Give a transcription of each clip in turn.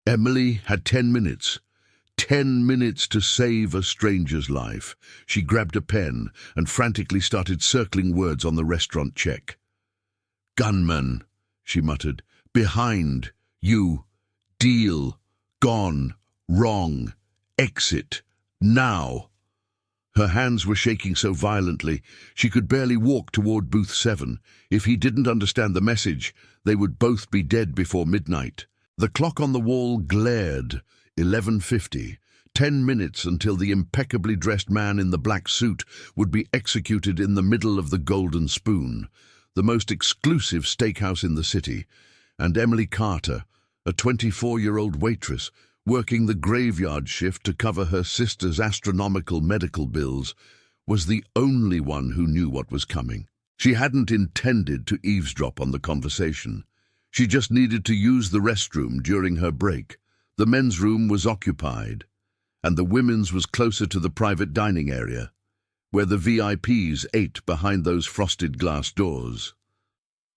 Emily had 10 minutes. 10 minutes to save a stranger's life. She grabbed a pen and frantically started circling words on the restaurant check. "Gunman," she muttered. "Behind. You. Deal. Gone. Wrong. Exit. Now." Her hands were shaking so violently she could barely walk toward booth 7. If he didn't understand the message, they would both be dead before midnight. The clock on the wall glared. 11:50. 10 minutes until the impeccably dressed man in the black suit would be executed in the middle of the Golden Spoon, the most exclusive steakhouse in the city, and Emily Carter, a 24-year-old waitress, working the graveyard shift to cover her sister's astronomical medical bills, was the only one who knew what was coming. She hadn't intended to eavesdrop on the conversation. She just needed to use the restroom during her break. The men's room was occupied, and the women's was closer to the private dining area, where the VIPs ate behind those frosted glass doors.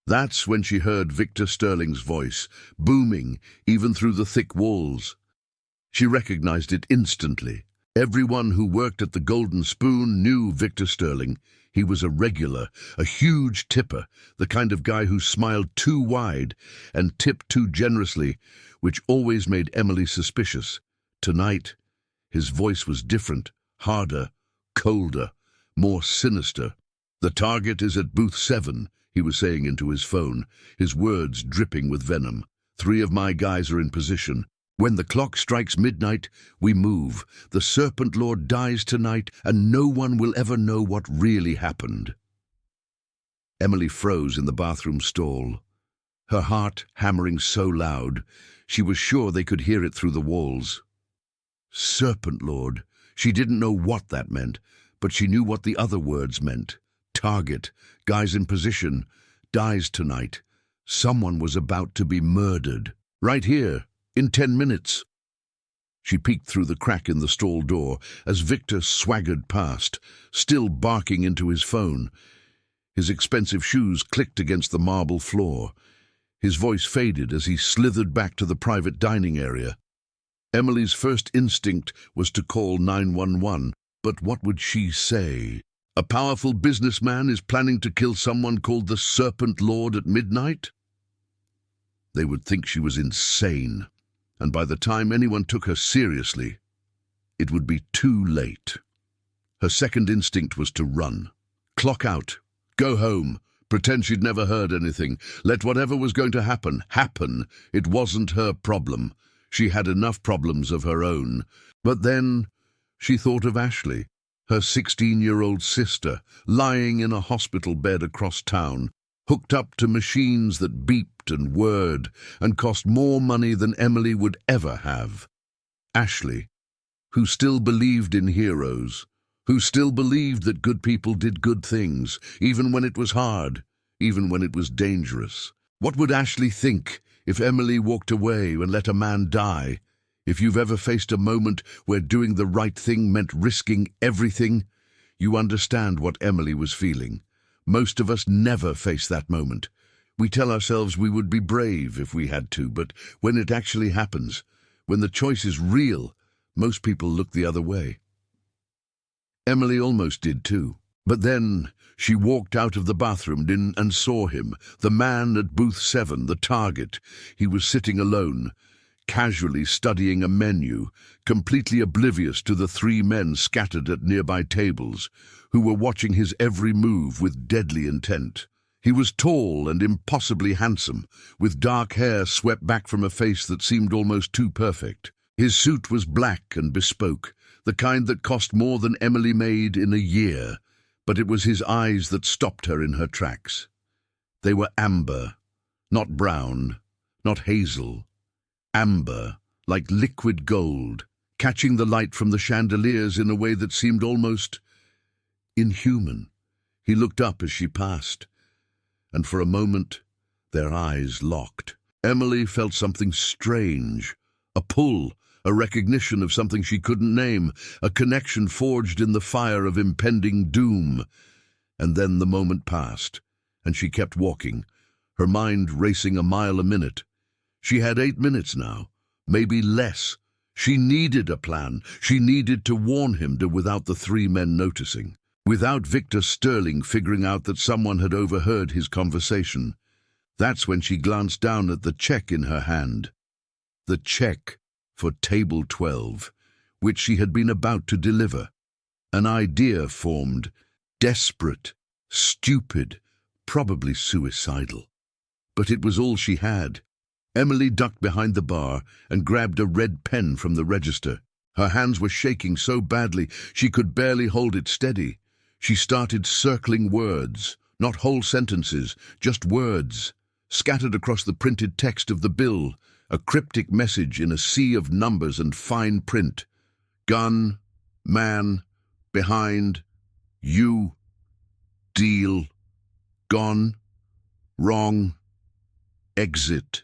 That's when she heard Victor Sterling's voice, booming even through the thick walls. She recognized it instantly. Everyone who worked at the Golden Spoon knew Victor Sterling. He was a regular, a huge tipper, the kind of guy who smiled too wide and tipped too generously, which always made Emily suspicious. Tonight, his voice was different, harder, colder, more sinister. "The target is at booth 7, he was saying into his phone, his words dripping with venom. "3 of my guys are in position. When the clock strikes midnight, we move. The Serpent Lord dies tonight, and no one will ever know what really happened." Emily froze in the bathroom stall, her heart hammering so loud she was sure they could hear it through the walls. Serpent Lord. She didn't know what that meant, but she knew what the other words meant. Target, guys in position, dies tonight. Someone was about to be murdered. Right here. In 10 minutes. She peeked through the crack in the stall door as Victor swaggered past, still barking into his phone. His expensive shoes clicked against the marble floor. His voice faded as he slithered back to the private dining area. Emily's first instinct was to call 911, but what would she say? A powerful businessman is planning to kill someone called the Serpent Lord at midnight? They would think she was insane. And by the time anyone took her seriously, it would be too late. Her second instinct was to run. Clock out. Go home. Pretend she'd never heard anything. Let whatever was going to happen, happen. It wasn't her problem. She had enough problems of her own. But then she thought of Ashley, her 16-year-old sister, lying in a hospital bed across town, hooked up to machines that beeped and whirred and cost more money than Emily would ever have. Ashley, who still believed in heroes, who still believed that good people did good things, even when it was hard, even when it was dangerous. What would Ashley think if Emily walked away and let a man die? If you've ever faced a moment where doing the right thing meant risking everything, you understand what Emily was feeling. Most of us never face that moment. We tell ourselves we would be brave if we had to, but when it actually happens, when the choice is real, most people look the other way. Emily almost did too. But then she walked out of the bathroom and saw him, the man at booth 7, the target. He was sitting alone, casually studying a menu, completely oblivious to the 3 men scattered at nearby tables, who were watching his every move with deadly intent. He was tall and impossibly handsome, with dark hair swept back from a face that seemed almost too perfect. His suit was black and bespoke, the kind that cost more than Emily made in a year, but it was his eyes that stopped her in her tracks. They were amber, not brown, not hazel. Amber, like liquid gold, catching the light from the chandeliers in a way that seemed almost inhuman. He looked up as she passed, and for a moment their eyes locked. Emily felt something strange, a pull, a recognition of something she couldn't name, a connection forged in the fire of impending doom. And then the moment passed, and she kept walking, her mind racing a mile a minute. She had 8 minutes now, maybe less. She needed a plan. She needed to warn him without the three men noticing, without Victor Sterling figuring out that someone had overheard his conversation. That's when she glanced down at the check in her hand. The check for table 12, which she had been about to deliver. An idea formed, desperate, stupid, probably suicidal. But it was all she had. Emily ducked behind the bar and grabbed a red pen from the register. Her hands were shaking so badly she could barely hold it steady. She started circling words, not whole sentences, just words, scattered across the printed text of the bill, a cryptic message in a sea of numbers and fine print. Gun, man, behind, you, deal, gone, wrong, exit,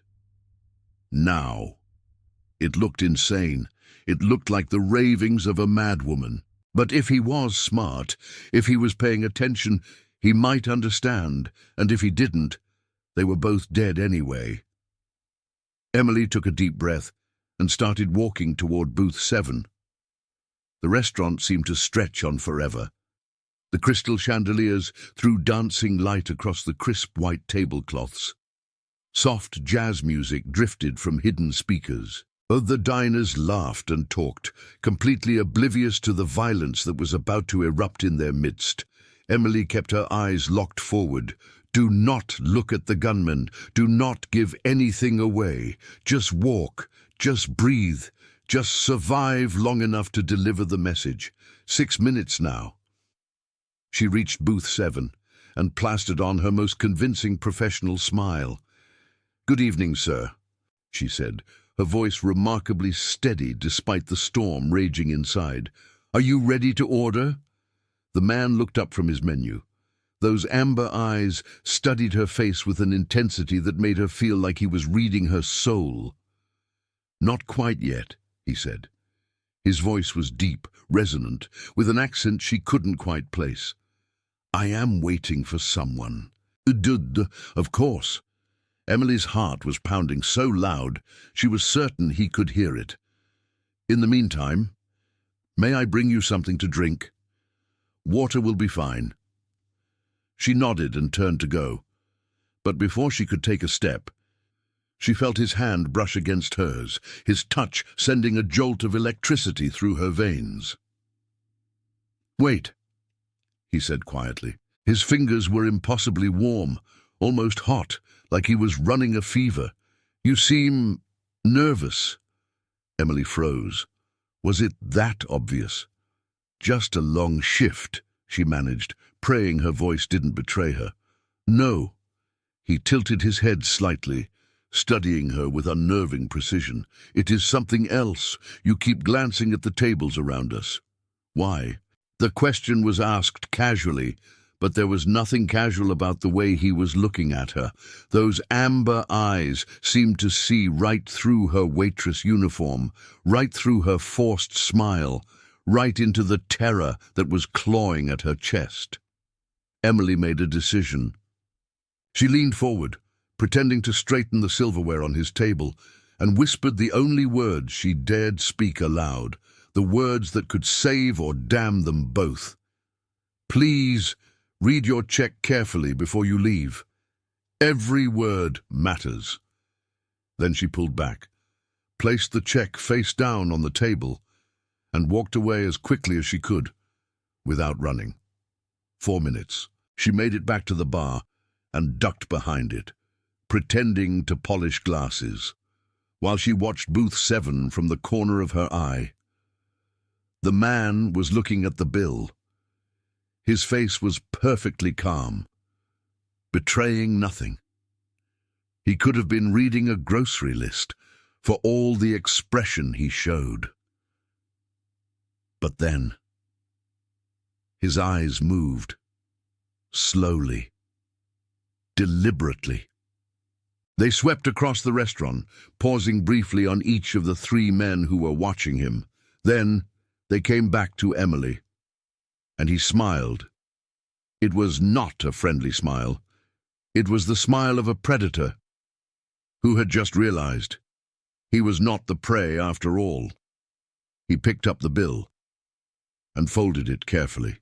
now. It looked insane. It looked like the ravings of a madwoman. But if he was smart, if he was paying attention, he might understand, and if he didn't, they were both dead anyway. Emily took a deep breath and started walking toward booth 7. The restaurant seemed to stretch on forever. The crystal chandeliers threw dancing light across the crisp white tablecloths. Soft jazz music drifted from hidden speakers. The diners laughed and talked, completely oblivious to the violence that was about to erupt in their midst. Emily kept her eyes locked forward. Do not look at the gunmen. Do not give anything away. Just walk. Just breathe. Just survive long enough to deliver the message. 6 minutes now. She reached booth 7 and plastered on her most convincing professional smile. "Good evening, sir," she said, her voice remarkably steady despite the storm raging inside. "Are you ready to order?" The man looked up from his menu. Those amber eyes studied her face with an intensity that made her feel like he was reading her soul. "Not quite yet," he said. His voice was deep, resonant, with an accent she couldn't quite place. "I am waiting for someone." Of course." Emily's heart was pounding so loud she was certain he could hear it. "In the meantime, may I bring you something to drink? Water will be fine." She nodded and turned to go. But before she could take a step, she felt his hand brush against hers, his touch sending a jolt of electricity through her veins. "Wait," he said quietly. His fingers were impossibly warm, almost hot, like he was running a fever. "You seem nervous." Emily froze. Was it that obvious? "Just a long shift," she managed, praying her voice didn't betray her. "No." He tilted his head slightly, studying her with unnerving precision. "It is something else. You keep glancing at the tables around us." "Why?" The question was asked casually, but there was nothing casual about the way he was looking at her. Those amber eyes seemed to see right through her waitress uniform, right through her forced smile, right into the terror that was clawing at her chest. Emily made a decision. She leaned forward, pretending to straighten the silverware on his table, and whispered the only words she dared speak aloud, the words that could save or damn them both. "Please, read your check carefully before you leave. Every word matters." Then she pulled back, placed the check face down on the table, and walked away as quickly as she could, without running. 4 minutes. She made it back to the bar and ducked behind it, pretending to polish glasses, while she watched booth 7 from the corner of her eye. The man was looking at the bill. His face was perfectly calm, betraying nothing. He could have been reading a grocery list, for all the expression he showed. But then, his eyes moved, slowly, deliberately. They swept across the restaurant, pausing briefly on each of the 3 men who were watching him. Then they came back to Emily, and he smiled. It was not a friendly smile. It was the smile of a predator who had just realized He was not the prey after all. He picked up the bill and folded it carefully,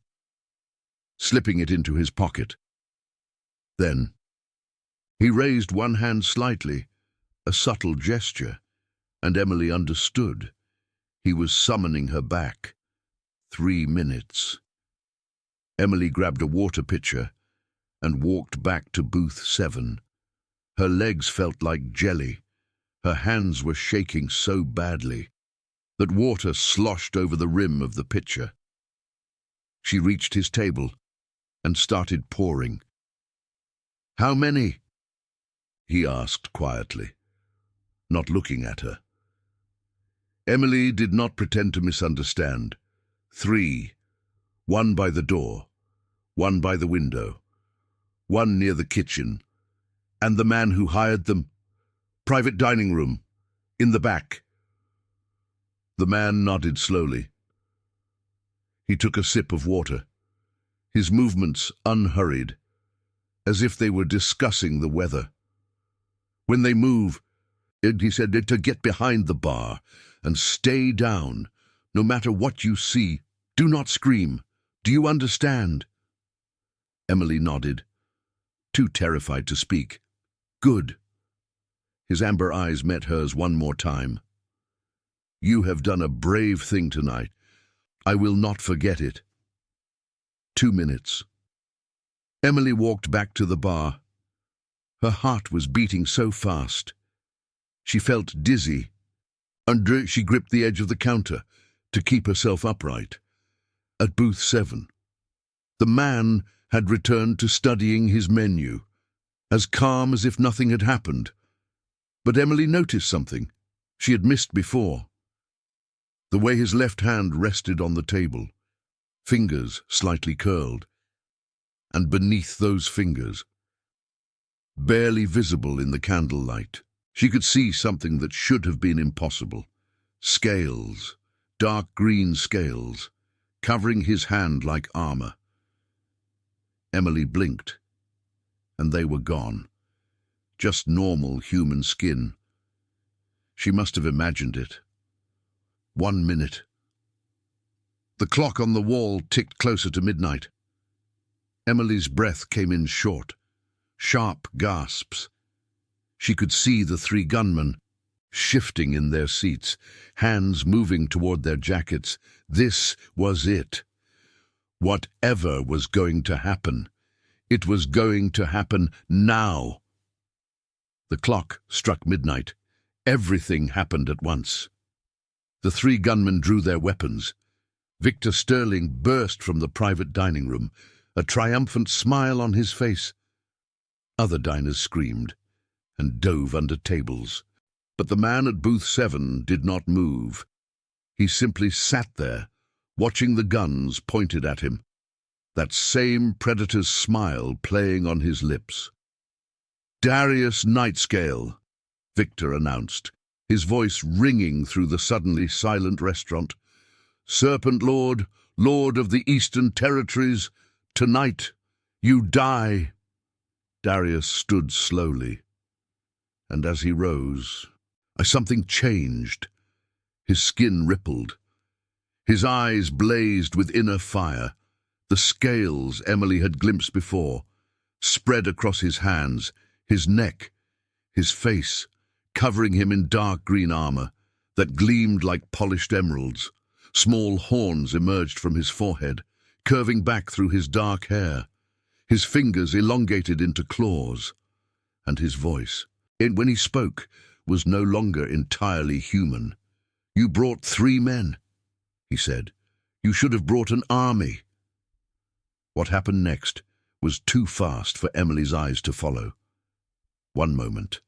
slipping it into his pocket. Then he raised one hand slightly, a subtle gesture, and Emily understood. He was summoning her back. 3 minutes. Emily grabbed a water pitcher and walked back to booth 7. Her legs felt like jelly. Her hands were shaking so badly that water sloshed over the rim of the pitcher. She reached his table and started pouring. "How many?" he asked quietly, not looking at her. Emily did not pretend to misunderstand. 3. 1 by the door, 1 by the window, 1 near the kitchen, and the man who hired them. Private dining room, in the back. The man nodded slowly. He took a sip of water, his movements unhurried, as if they were discussing the weather. "When they move," he said, "to get behind the bar and stay down. No matter what you see, do not scream. Do you understand?" Emily nodded, too terrified to speak. "Good." His amber eyes met hers one more time. "You have done a brave thing tonight. I will not forget it." 2 minutes. Emily walked back to the bar. Her heart was beating so fast. She felt dizzy, and she gripped the edge of the counter to keep herself upright. At booth 7, the man had returned to studying his menu, as calm as if nothing had happened. But Emily noticed something she had missed before. The way his left hand rested on the table, fingers slightly curled, and beneath those fingers, barely visible in the candlelight, she could see something that should have been impossible. Scales, dark green scales, covering his hand like armor. Emily blinked, and they were gone. Just normal human skin. She must have imagined it. 1 minute. The clock on the wall ticked closer to midnight. Emily's breath came in short, sharp gasps. She could see the 3 gunmen shifting in their seats, hands moving toward their jackets. This was it. Whatever was going to happen, it was going to happen now. The clock struck midnight. Everything happened at once. The 3 gunmen drew their weapons. Victor Sterling burst from the private dining room, a triumphant smile on his face. Other diners screamed and dove under tables. But the man at booth 7 did not move. He simply sat there, watching the guns pointed at him, that same predator's smile playing on his lips. "Darius Nightscale," Victor announced, his voice ringing through the suddenly silent restaurant. "Serpent Lord, Lord of the Eastern Territories, tonight you die." Darius stood slowly, and as he rose, something changed. His skin rippled. His eyes blazed with inner fire. The scales Emily had glimpsed before spread across his hands, his neck, his face, covering him in dark green armor that gleamed like polished emeralds. Small horns emerged from his forehead, curving back through his dark hair. His fingers elongated into claws, and his voice, when he spoke, was no longer entirely human. "You brought 3 men," he said. "You should have brought an army." What happened next was too fast for Emily's eyes to follow. One moment,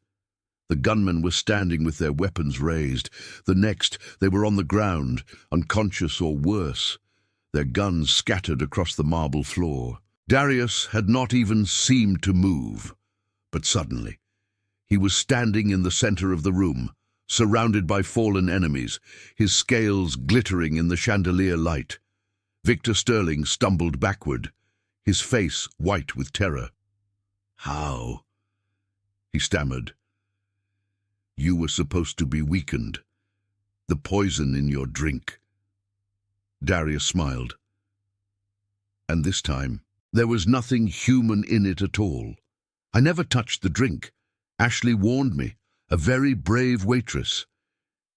the gunmen were standing with their weapons raised. The next, they were on the ground, unconscious or worse, their guns scattered across the marble floor. Darius had not even seemed to move, but suddenly, he was standing in the center of the room, surrounded by fallen enemies, his scales glittering in the chandelier light. Victor Sterling stumbled backward, his face white with terror. "How?" he stammered. You were supposed to be weakened. The poison in your drink. Darius smiled. And this time, there was nothing human in it at all. I never touched the drink. Ashley warned me, a very brave waitress.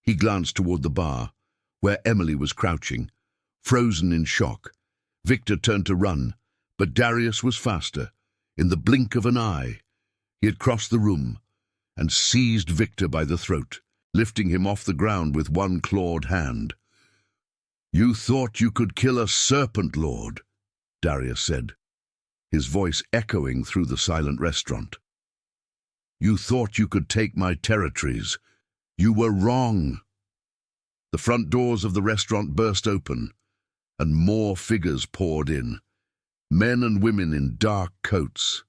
He glanced toward the bar, where Emily was crouching, frozen in shock. Victor turned to run, but Darius was faster. In the blink of an eye, he had crossed the room and seized Victor by the throat, lifting him off the ground with one clawed hand. "You thought you could kill a serpent lord," Darius said, his voice echoing through the silent restaurant. "You thought you could take my territories. You were wrong." The front doors of the restaurant burst open, and more figures poured in, men and women in dark coats.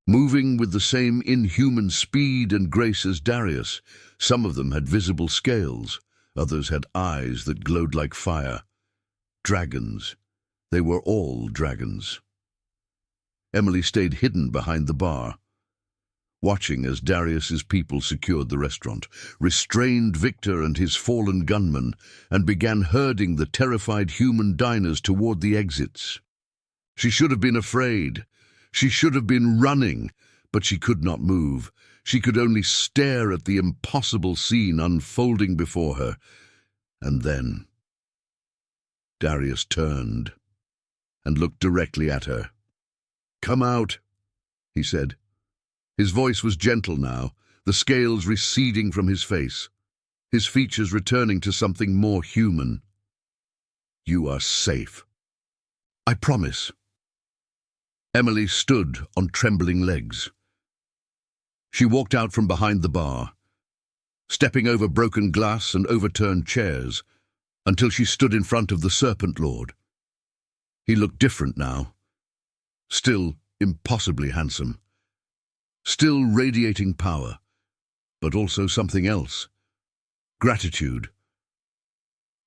Moving with the same inhuman speed and grace as Darius, some of them had visible scales, others had eyes that glowed like fire. Dragons. They were all dragons. Emily stayed hidden behind the bar, watching as Darius's people secured the restaurant, restrained Victor and his fallen gunmen, and began herding the terrified human diners toward the exits. She should have been afraid. She should have been running, but she could not move. She could only stare at the impossible scene unfolding before her. And then Darius turned and looked directly at her. "Come out," he said. His voice was gentle now, the scales receding from his face, his features returning to something more human. "You are safe. I promise." Emily stood on trembling legs. She walked out from behind the bar, stepping over broken glass and overturned chairs, until she stood in front of the Serpent Lord. He looked different now, still impossibly handsome, still radiating power, but also something else. Gratitude,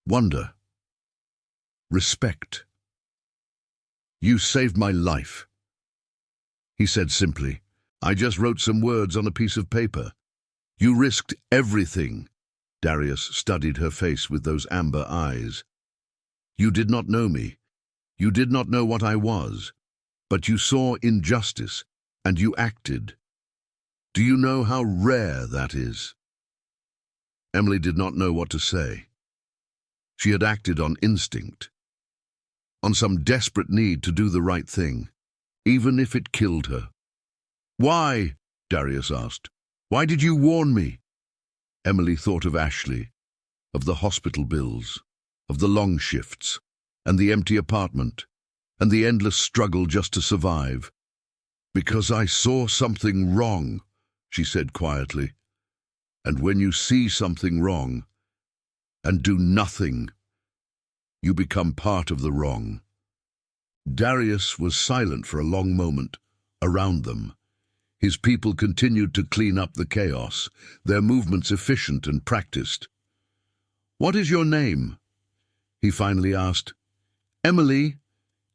wonder, respect. "You saved my life," he said simply. "I just wrote some words on a piece of paper. You risked everything." Darius studied her face with those amber eyes. "You did not know me. You did not know what I was. But you saw injustice, and you acted. Do you know how rare that is?" Emily did not know what to say. She had acted on instinct, on some desperate need to do the right thing, even if it killed her. "Why?" Darius asked. "Why did you warn me?" Emily thought of Ashley, of the hospital bills, of the long shifts, and the empty apartment, and the endless struggle just to survive. "Because I saw something wrong," she said quietly. "And when you see something wrong and do nothing, you become part of the wrong." Darius was silent for a long moment around them. His people continued to clean up the chaos, their movements efficient and practiced. "What is your name?" he finally asked. "Emily.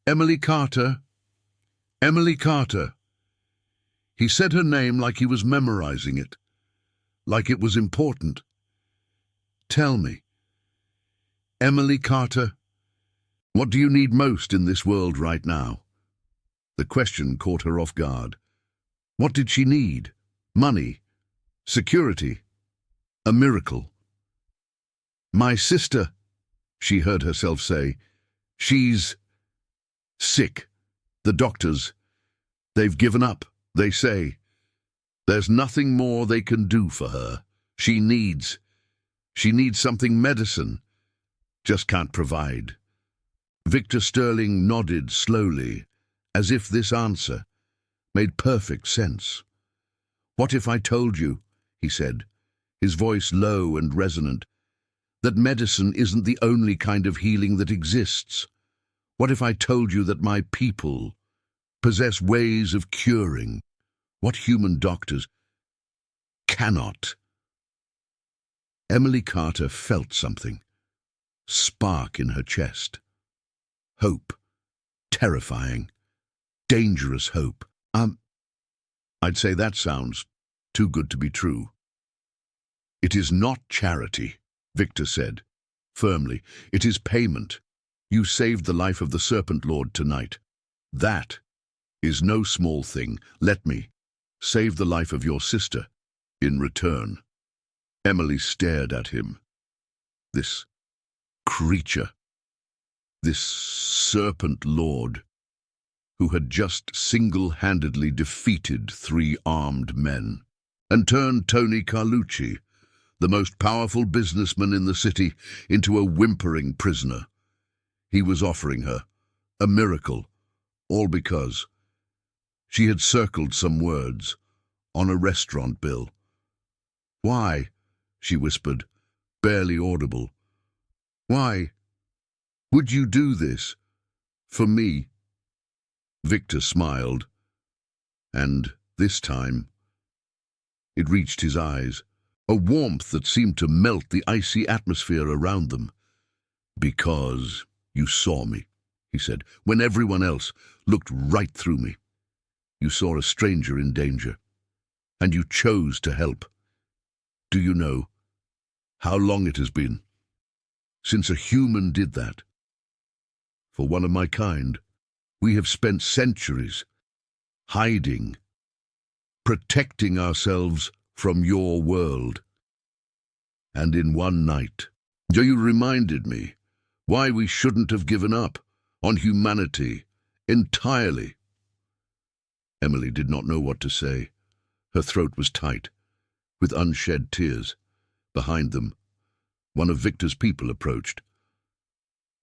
Emily Carter. Emily Carter." He said her name like he was memorizing it, like it was important. "Tell me, Emily Carter, what do you need most in this world right now?" The question caught her off guard. What did she need? Money? Security? A miracle? "My sister," she heard herself say. "She's sick. The doctors, they've given up, they say. There's nothing more they can do for her. She needs something medicine just can't provide." Victor Sterling nodded slowly, as if this answer made perfect sense. "What if I told you," he said, his voice low and resonant, "that medicine isn't the only kind of healing that exists? What if I told you that my people possess ways of curing what human doctors cannot?" Emily Carter felt something spark in her chest. Hope. Terrifying. Dangerous hope. I'd say that sounds too good to be true. It is not charity, Victor said, firmly. It is payment. You saved the life of the Serpent Lord tonight. That is no small thing. Let me save the life of your sister in return. Emily stared at him. This creature, this Serpent Lord, who had just single-handedly defeated 3 armed men, and turned Tony Carlucci, the most powerful businessman in the city, into a whimpering prisoner. He was offering her a miracle, all because she had circled some words on a restaurant bill. "Why?" she whispered, barely audible. "Why would you do this for me?" Victor smiled, and this time it reached his eyes, a warmth that seemed to melt the icy atmosphere around them. "Because you saw me," he said, "when everyone else looked right through me. You saw a stranger in danger, and you chose to help. Do you know how long it has been since a human did that? For one of my kind, we have spent centuries hiding, protecting ourselves from your world. And in one night, you reminded me why we shouldn't have given up on humanity entirely." Emily did not know what to say. Her throat was tight, with unshed tears. Behind them, one of Victor's people approached.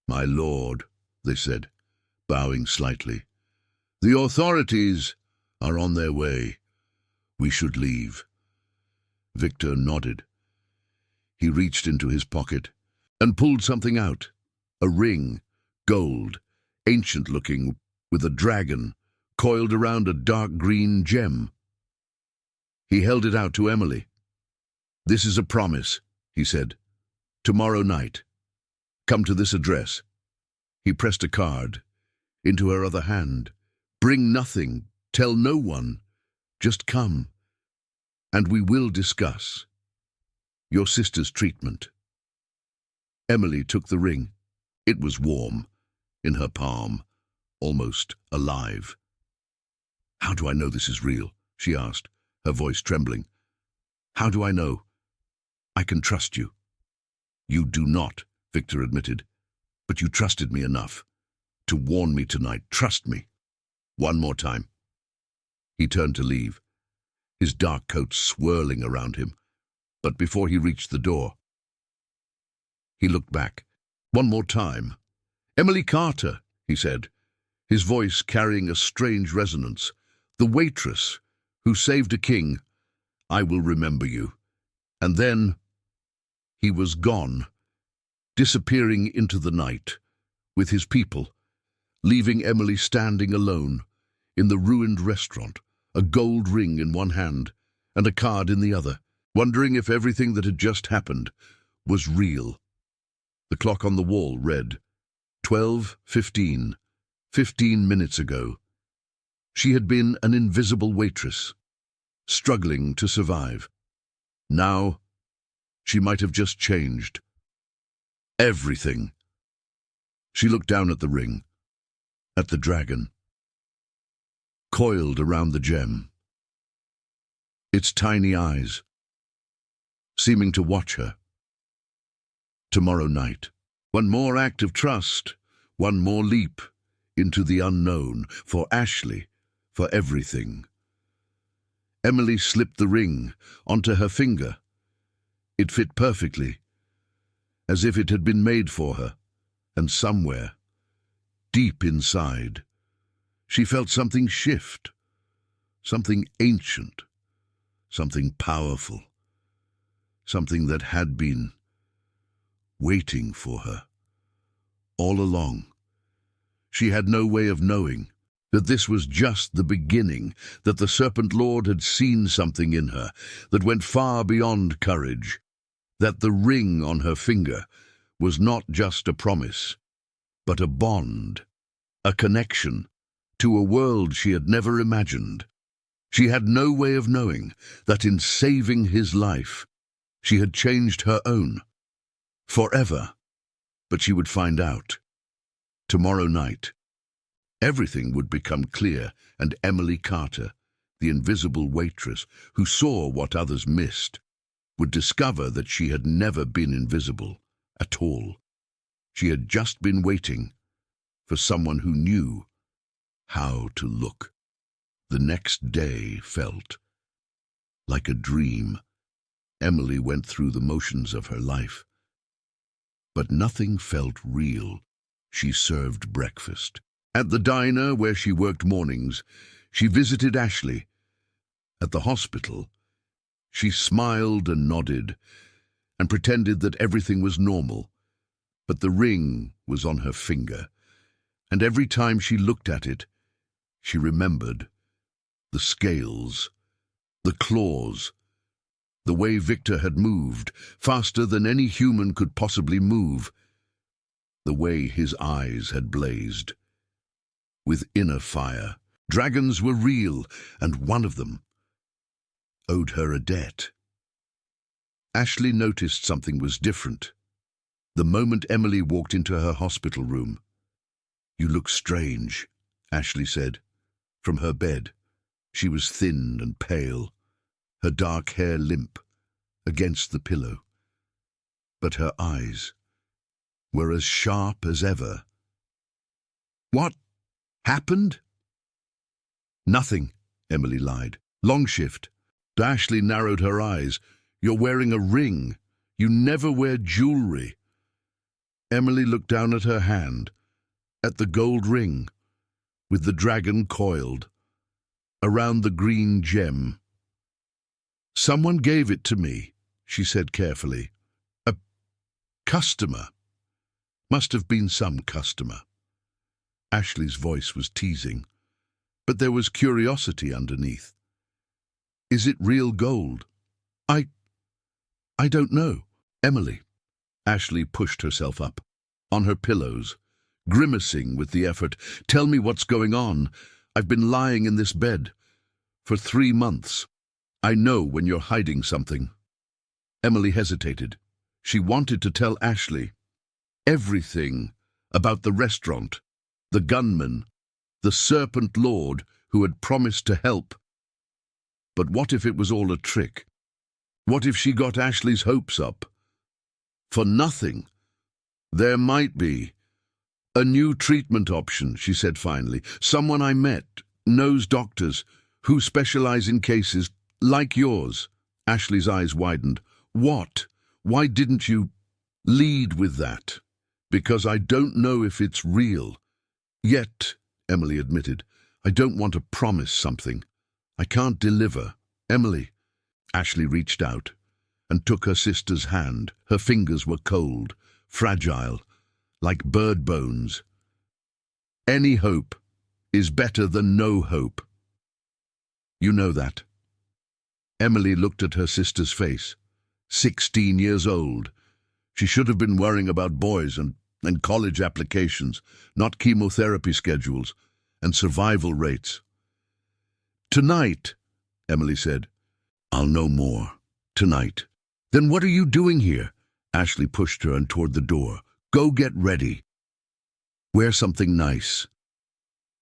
"My lord," they said, bowing slightly, "the authorities are on their way. We should leave." Victor nodded. He reached into his pocket and pulled something out, a ring, gold, ancient-looking, with a dragon coiled around a dark green gem. He held it out to Emily. "This is a promise," he said. "Tomorrow night, come to this address." He pressed a card into her other hand. "Bring nothing, tell no one, just come, and we will discuss your sister's treatment." Emily took the ring. It was warm in her palm, almost alive. "How do I know this is real?" she asked, her voice trembling. "How do I know I can trust you?" "You do not," Victor admitted, "but you trusted me enough to warn me tonight. Trust me. One more time." He turned to leave, his dark coat swirling around him, but before he reached the door, he looked back. "One more time. Emily Carter," he said, his voice carrying a strange resonance. "The waitress who saved a king. I will remember you." And then he was gone, disappearing into the night with his people, leaving Emily standing alone in the ruined restaurant, a gold ring in one hand and a card in the other, wondering if everything that had just happened was real. The clock on the wall read 12:15, 15 minutes ago. She had been an invisible waitress, struggling to survive. Now, she might have just changed everything. She looked down at the ring, at the dragon, coiled around the gem, its tiny eyes seeming to watch her. Tomorrow night, one more act of trust, one more leap into the unknown, for Ashley, for everything. Emily slipped the ring onto her finger. It fit perfectly, as if it had been made for her, and somewhere, deep inside, she felt something shift, something ancient, something powerful, something that had been waiting for her all along. She had no way of knowing that this was just the beginning, that the Serpent Lord had seen something in her that went far beyond courage, that the ring on her finger was not just a promise, but a bond, a connection to a world she had never imagined. She had no way of knowing that in saving his life, She had changed her own. Forever. But she would find out. Tomorrow night. Everything would become clear, and Emily Carter, the invisible waitress who saw what others missed, would discover that she had never been invisible at all. She had just been waiting for someone who knew how to look. The next day felt like a dream. Emily went through the motions of her life, but nothing felt real. She served breakfast. At the diner where she worked mornings, she visited Ashley. At the hospital, she smiled and nodded and pretended that everything was normal, but the ring was on her finger, and every time she looked at it, she remembered the scales, the claws, the way Victor had moved, faster than any human could possibly move, the way his eyes had blazed with inner fire. Dragons were real, and one of them owed her a debt. Ashley noticed something was different the moment Emily walked into her hospital room. "You look strange," Ashley said. From her bed, she was thin and pale, her dark hair limp against the pillow. But her eyes were as sharp as ever. "What happened?" "Nothing," Emily lied. "Long shift." Ashley narrowed her eyes. "You're wearing a ring. You never wear jewelry." Emily looked down at her hand, at the gold ring, with the dragon coiled around the green gem. "Someone gave it to me," she said carefully. "A customer. Must have been some customer." Ashley's voice was teasing, but there was curiosity underneath. "Is it real gold?" I don't know." "Emily." Ashley pushed herself up on her pillows, grimacing with the effort. "Tell me what's going on. I've been lying in this bed for 3 months. I know when you're hiding something." Emily hesitated. She wanted to tell Ashley everything about the restaurant, the gunman, the serpent lord who had promised to help. But what if it was all a trick? What if she got Ashley's hopes up for nothing? "There might be a new treatment option," she said finally. "Someone I met knows doctors who specialize in cases like yours." Ashley's eyes widened. "What? Why didn't you lead with that?" "Because I don't know if it's real yet," Emily admitted. "I don't want to promise something I can't deliver." "Emily." Ashley reached out and took her sister's hand. Her fingers were cold, fragile, like bird bones. "Any hope is better than no hope. You know that." Emily looked at her sister's face. 16 years old. She should have been worrying about boys and college applications, not chemotherapy schedules and survival rates. "Tonight," Emily said. "I'll know more. Tonight." "Then what are you doing here?" Ashley pushed her and toward the door. "Go get ready. Wear something nice."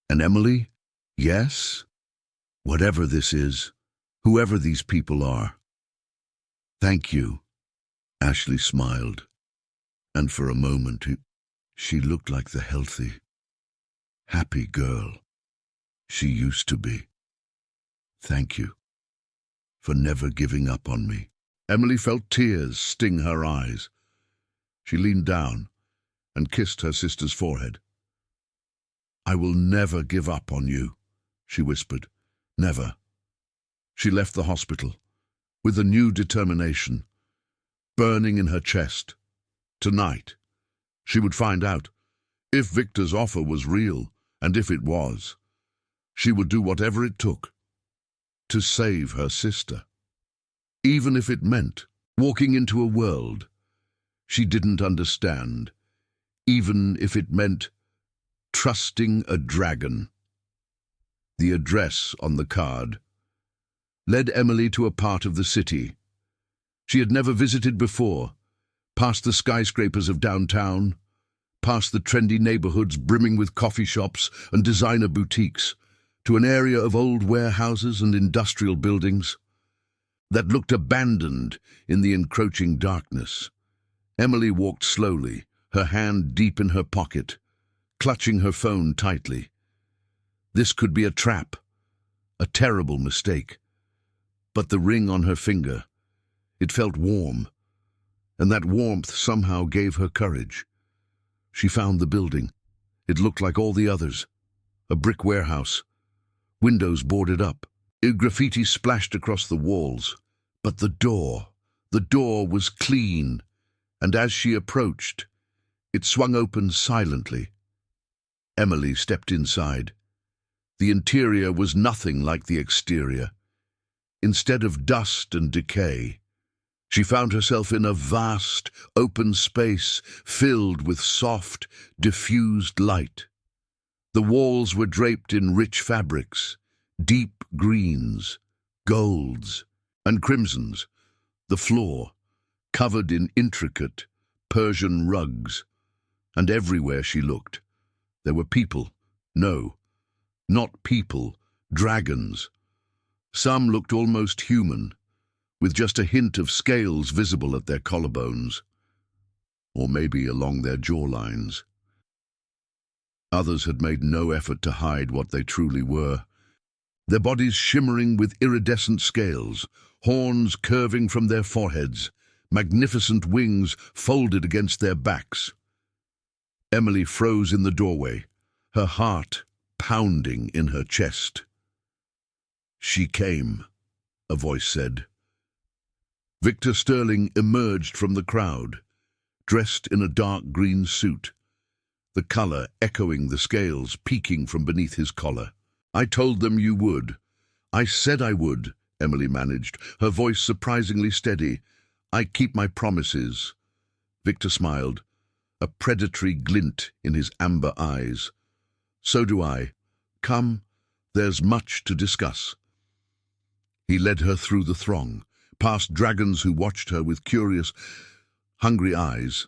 "And Emily?" "Yes? Whatever this is, whoever these people are. Thank you." Ashley smiled, and for a moment she looked like the healthy, happy girl she used to be. "Thank you for never giving up on me." Emily felt tears sting her eyes. She leaned down and kissed her sister's forehead. "I will never give up on you," she whispered. "Never." She left the hospital with a new determination burning in her chest. Tonight, she would find out if Victor's offer was real, and if it was, she would do whatever it took to save her sister, even if it meant walking into a world she didn't understand, even if it meant trusting a dragon. The address on the card led Emily to a part of the city She had never visited before, past the skyscrapers of downtown, past the trendy neighborhoods brimming with coffee shops and designer boutiques, to an area of old warehouses and industrial buildings that looked abandoned in the encroaching darkness. Emily walked slowly, her hand deep in her pocket, clutching her phone tightly. This could be a trap, a terrible mistake. But the ring on her finger, it felt warm, and that warmth somehow gave her courage. She found the building. It looked like all the others. A brick warehouse, windows boarded up, graffiti splashed across the walls. But the door was clean, and as she approached, it swung open silently. Emily stepped inside. The interior was nothing like the exterior. Instead of dust and decay, she found herself in a vast, open space filled with soft, diffused light. The walls were draped in rich fabrics, deep greens, golds, and crimsons. The floor, covered in intricate Persian rugs, and everywhere she looked, there were people. No, not people, dragons. Some looked almost human, with just a hint of scales visible at their collarbones, or maybe along their jawlines. Others had made no effort to hide what they truly were, their bodies shimmering with iridescent scales, horns curving from their foreheads, magnificent wings folded against their backs. Emily froze in the doorway, her heart pounding in her chest. "She came," a voice said. Victor Sterling emerged from the crowd, dressed in a dark green suit, the color echoing the scales peeking from beneath his collar. "I told them you would. I said I would," Emily managed, her voice surprisingly steady. "I keep my promises." Victor smiled, a predatory glint in his amber eyes. "So do I. Come, there's much to discuss." He led her through the throng, past dragons who watched her with curious, hungry eyes.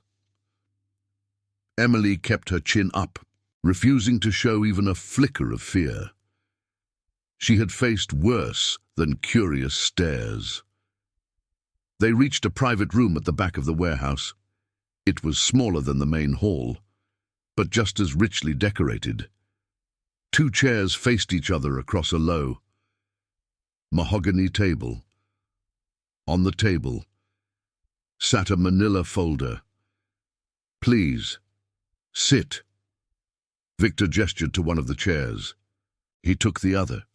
Emily kept her chin up, refusing to show even a flicker of fear. She had faced worse than curious stares. They reached a private room at the back of the warehouse. It was smaller than the main hall, but just as richly decorated. 2 chairs faced each other across a low, mahogany table. On the table sat a manila folder. "Please, sit." Victor gestured to one of the chairs. He took the other,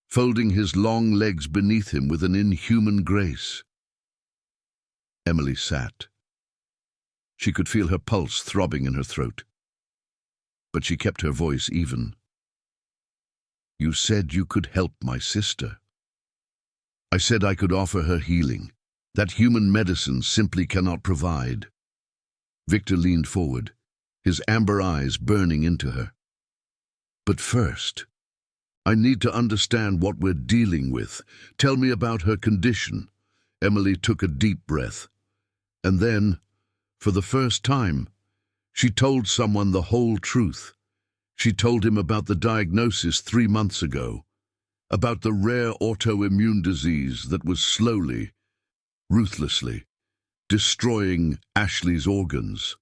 folding his long legs beneath him with an inhuman grace. Emily sat. She could feel her pulse throbbing in her throat, but she kept her voice even. "You said you could help my sister." "I said I could offer her healing, that human medicine simply cannot provide." Victor leaned forward, his amber eyes burning into her. "But first, I need to understand what we're dealing with. Tell me about her condition." Emily took a deep breath. And then, for the first time, she told someone the whole truth. She told him about the diagnosis 3 months ago, about the rare autoimmune disease that was slowly, ruthlessly, destroying Ashley's organs,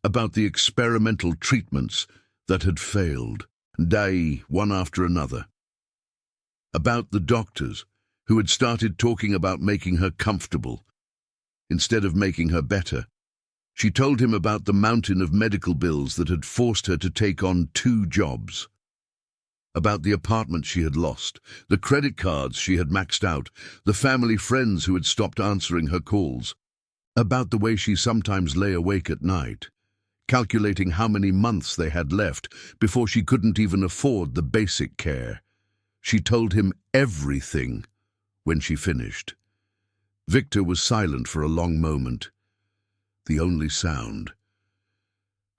about the experimental treatments that had failed, die one after another, about the doctors who had started talking about making her comfortable instead of making her better. She told him about the mountain of medical bills that had forced her to take on 2 jobs, about the apartment she had lost, the credit cards she had maxed out, the family friends who had stopped answering her calls, about the way she sometimes lay awake at night, calculating how many months they had left before she couldn't even afford the basic care. She told him everything when she finished. Victor was silent for a long moment. The only sound,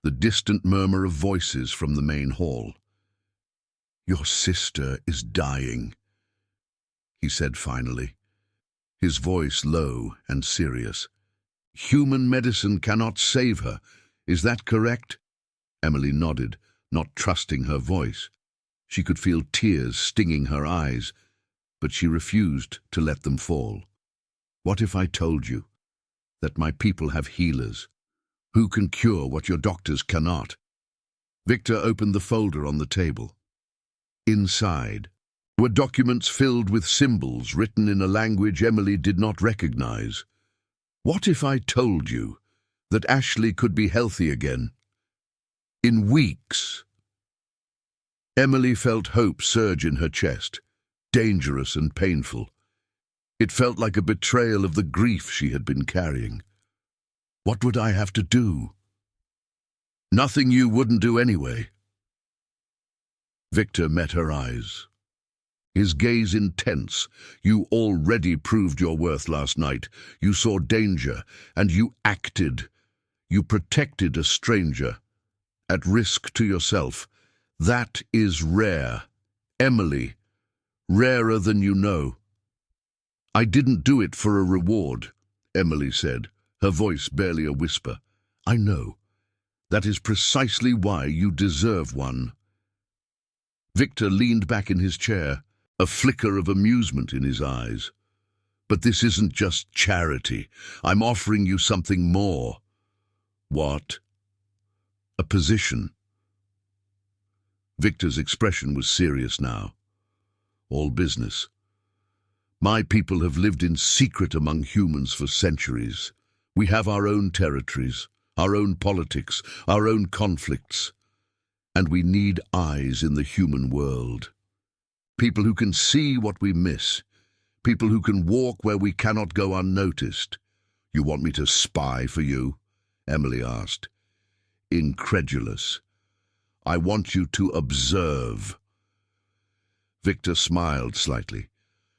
the distant murmur of voices from the main hall. "Your sister is dying," he said finally. his voice low and serious. "Human medicine cannot save her. Is that correct?" Emily nodded, not trusting her voice. She could feel tears stinging her eyes, but she refused to let them fall. "What if I told you that my people have healers who can cure what your doctors cannot?" Victor opened the folder on the table. Inside were documents filled with symbols written in a language Emily did not recognize. "What if I told you that Ashley could be healthy again in weeks?" Emily felt hope surge in her chest, dangerous and painful. It felt like a betrayal of the grief she had been carrying. "What would I have to do?" "Nothing you wouldn't do anyway." Victor met her eyes, his gaze intense. "You already proved your worth last night. You saw danger, and you acted. You protected a stranger, at risk to yourself. That is rare, Emily, rarer than you know." "I didn't do it for a reward," Emily said, her voice barely a whisper. "I know. That is precisely why you deserve one." Victor leaned back in his chair, a flicker of amusement in his eyes. "But this isn't just charity. I'm offering you something more." "What?" "A position." Victor's expression was serious now. "All business. My people have lived in secret among humans for centuries. We have our own territories, our own politics, our own conflicts. And we need eyes in the human world. People who can see what we miss. People who can walk where we cannot go unnoticed." "You want me to spy for you?" Emily asked, incredulous. "I want you to observe." Victor smiled slightly,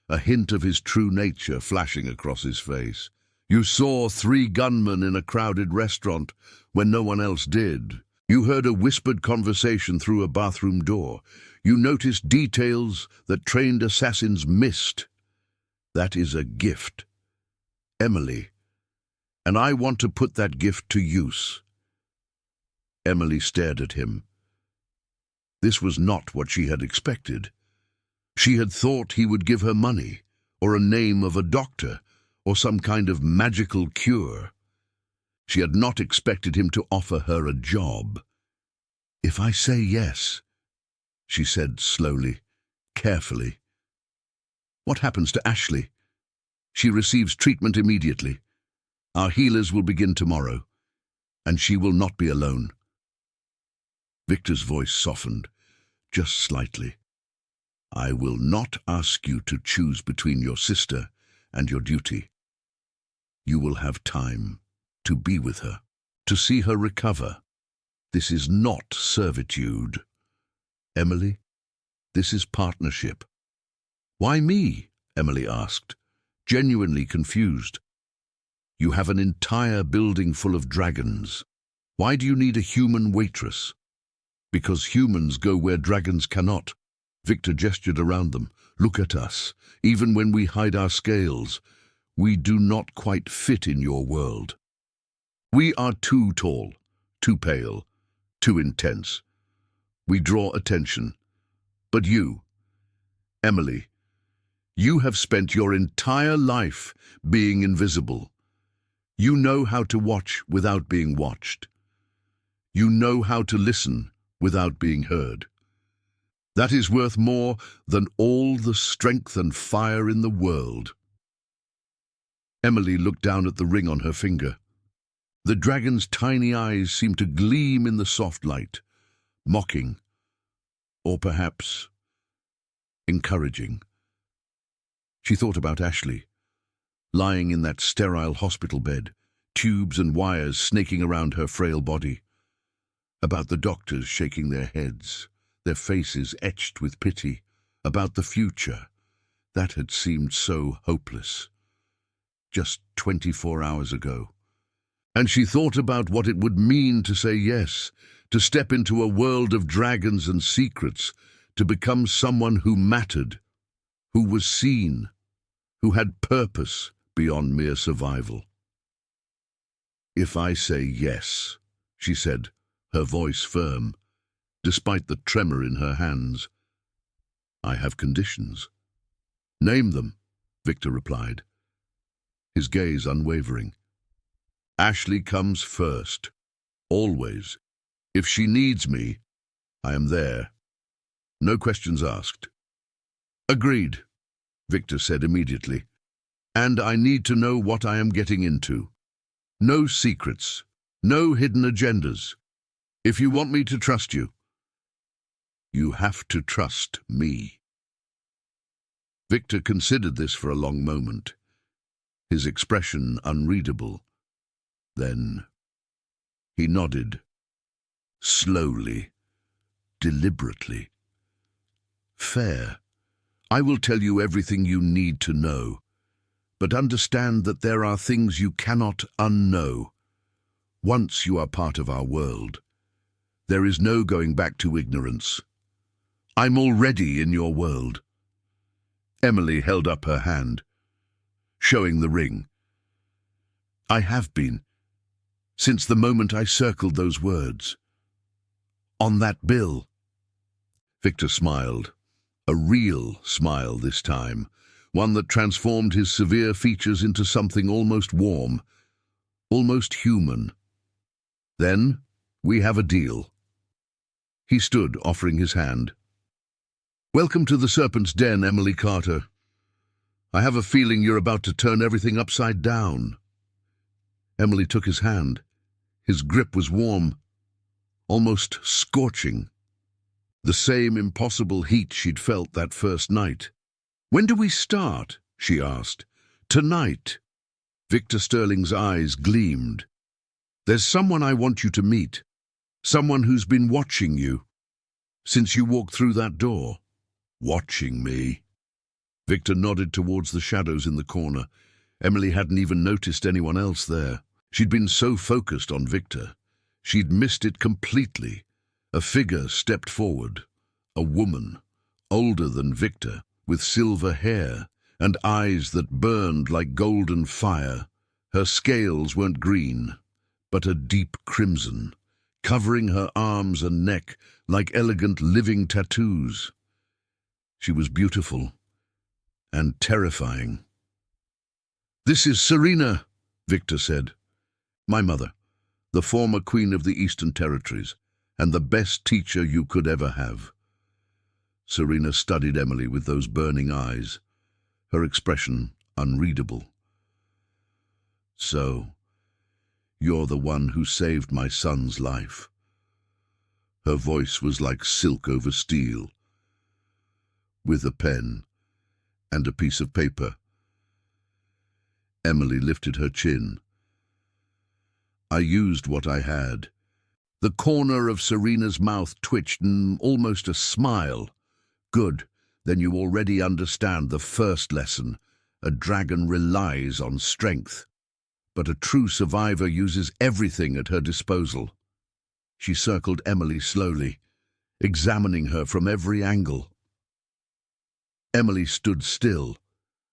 a hint of his true nature flashing across his face. "You saw 3 gunmen in a crowded restaurant when no one else did. You heard a whispered conversation through a bathroom door. You noticed details that trained assassins missed. That is a gift, Emily, and I want to put that gift to use." Emily stared at him. This was not what she had expected. She had thought he would give her money, or a name of a doctor, or some kind of magical cure. She had not expected him to offer her a job. "If I say yes," she said slowly, carefully, "what happens to Ashley?" "She receives treatment immediately. Our healers will begin tomorrow, and she will not be alone." Victor's voice softened, just slightly. "I will not ask you to choose between your sister and your duty. You will have time to be with her, to see her recover. This is not servitude. Emily, this is partnership." "Why me?" Emily asked, genuinely confused. "You have an entire building full of dragons. Why do you need a human waitress?" "Because humans go where dragons cannot." Victor gestured around them. "Look at us. Even when we hide our scales, we do not quite fit in your world. We are too tall, too pale, too intense. We draw attention. But you, Emily, you have spent your entire life being invisible. You know how to watch without being watched. You know how to listen without being heard. That is worth more than all the strength and fire in the world." Emily looked down at the ring on her finger. The dragon's tiny eyes seemed to gleam in the soft light, mocking, or perhaps encouraging. She thought about Ashley, lying in that sterile hospital bed, tubes and wires snaking around her frail body. About the doctors shaking their heads, their faces etched with pity. About the future, that had seemed so hopeless, just 24 hours ago. And she thought about what it would mean to say yes, to step into a world of dragons and secrets, to become someone who mattered, who was seen, who had purpose beyond mere survival. "If I say yes," she said, her voice firm, despite the tremor in her hands, "I have conditions." "Name them," Victor replied, his gaze unwavering. "Ashley comes first, always. If she needs me, I am there. No questions asked." "Agreed," Victor said immediately. "And I need to know what I am getting into. No secrets, no hidden agendas. If you want me to trust you, you have to trust me." Victor considered this for a long moment, his expression unreadable. Then he nodded, slowly, deliberately. "Fair. I will tell you everything you need to know, but understand that there are things you cannot unknow. Once you are part of our world, there is no going back to ignorance. I'm already in your world." Emily held up her hand, showing the ring. "I have been, since the moment I circled those words. On that bill." Victor smiled, a real smile this time, one that transformed his severe features into something almost warm, almost human. "Then we have a deal." He stood, offering his hand. "Welcome to the Serpent's Den, Emily Carter. I have a feeling you're about to turn everything upside down." Emily took his hand. His grip was warm, almost scorching. The same impossible heat she'd felt that first night. "When do we start?" she asked. "Tonight." Victor Sterling's eyes gleamed. "There's someone I want you to meet. Someone who's been watching you since you walked through that door." "Watching me?" Victor nodded towards the shadows in the corner. Emily hadn't even noticed anyone else there. She'd been so focused on Victor, she'd missed it completely. A figure stepped forward, a woman, older than Victor, with silver hair and eyes that burned like golden fire. Her scales weren't green, but a deep crimson, covering her arms and neck like elegant living tattoos. She was beautiful and terrifying. "This is Serena," Victor said. "My mother, the former Queen of the Eastern Territories, and the best teacher you could ever have." Serena studied Emily with those burning eyes, her expression unreadable. "So, you're the one who saved my son's life." Her voice was like silk over steel. "With a pen and a piece of paper." Emily lifted her chin. "I used what I had." The corner of Serena's mouth twitched in almost a smile. "Good, then you already understand the first lesson. A dragon relies on strength, but a true survivor uses everything at her disposal." She circled Emily slowly, examining her from every angle. Emily stood still,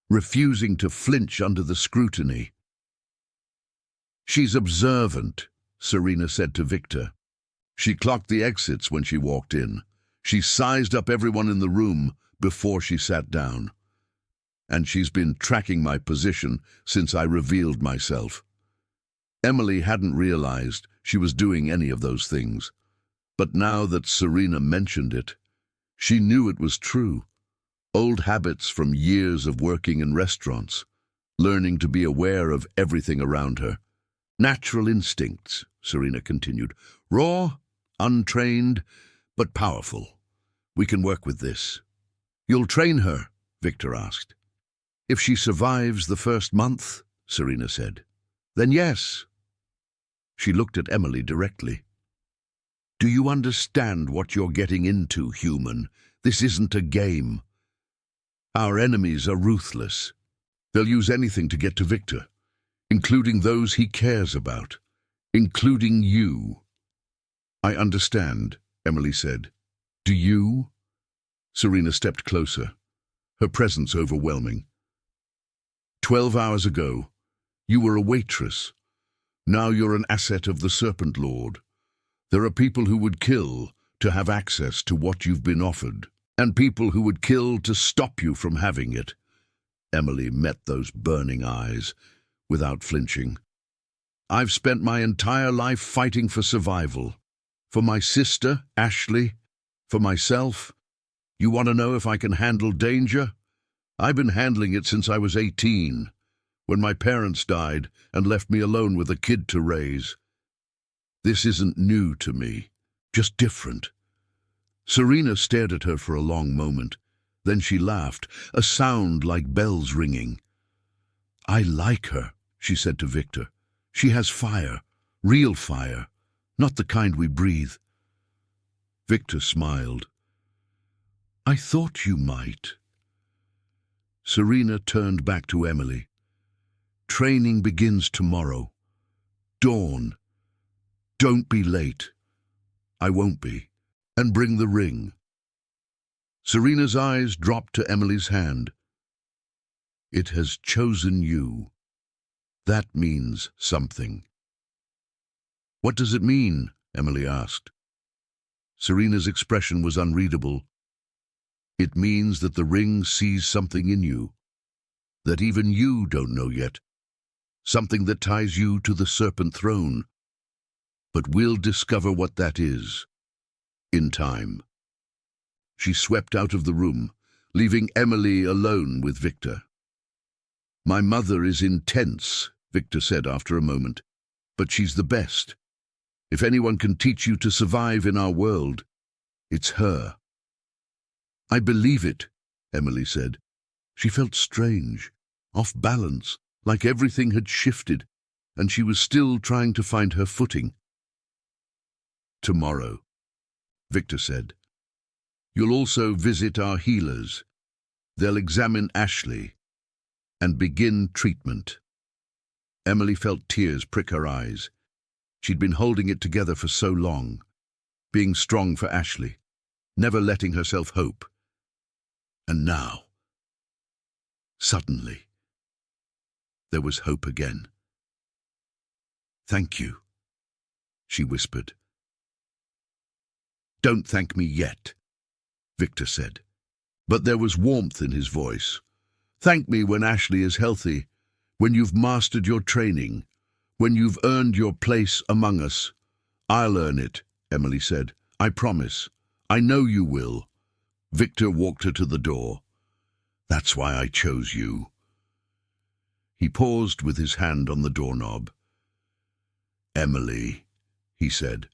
refusing to flinch under the scrutiny. "She's observant," Serena said to Victor. "She clocked the exits when she walked in. She sized up everyone in the room before she sat down. And she's been tracking my position since I revealed myself." Emily hadn't realized she was doing any of those things, but now that Serena mentioned it, she knew it was true. Old habits from years of working in restaurants, learning to be aware of everything around her. "Natural instincts," Serena continued. "Raw, untrained, but powerful. We can work with this." "You'll train her?" Victor asked. "If she survives the first month," Serena said. "Then yes." She looked at Emily directly. "Do you understand what you're getting into, human? This isn't a game. Our enemies are ruthless. They'll use anything to get to Victor, including those he cares about, including you." "I understand," Emily said. "Do you?" Serena stepped closer, her presence overwhelming. 12 hours ago, you were a waitress. Now you're an asset of the Serpent Lord. There are people who would kill to have access to what you've been offered, and people who would kill to stop you from having it. Emily met those burning eyes without flinching. I've spent my entire life fighting for survival. For my sister, Ashley, for myself. You want to know if I can handle danger? I've been handling it since I was 18, when my parents died and left me alone with a kid to raise. This isn't new to me, just different. Serena stared at her for a long moment. Then she laughed, a sound like bells ringing. I like her, she said to Victor. She has fire, real fire, not the kind we breathe. Victor smiled. I thought you might. Serena turned back to Emily. Training begins tomorrow. Dawn. Don't be late. I won't be. And bring the ring. Serena's eyes dropped to Emily's hand. It has chosen you. That means something. What does it mean? Emily asked. Serena's expression was unreadable. It means that the ring sees something in you, that even you don't know yet, something that ties you to the Serpent Throne. But we'll discover what that is, in time. She swept out of the room, leaving Emily alone with Victor. My mother is intense, Victor said after a moment, but she's the best. If anyone can teach you to survive in our world, it's her. I believe it, Emily said. She felt strange, off balance, like everything had shifted, and she was still trying to find her footing. Tomorrow, Victor said. You'll also visit our healers. They'll examine Ashley and begin treatment. Emily felt tears prick her eyes. She'd been holding it together for so long, being strong for Ashley, never letting herself hope. And now, suddenly, there was hope again. Thank you, she whispered. Don't thank me yet, Victor said. But there was warmth in his voice. Thank me when Ashley is healthy, when you've mastered your training, when you've earned your place among us. I'll earn it, Emily said. I promise. I know you will. Victor walked her to the door. That's why I chose you. He paused with his hand on the doorknob. Emily, he said,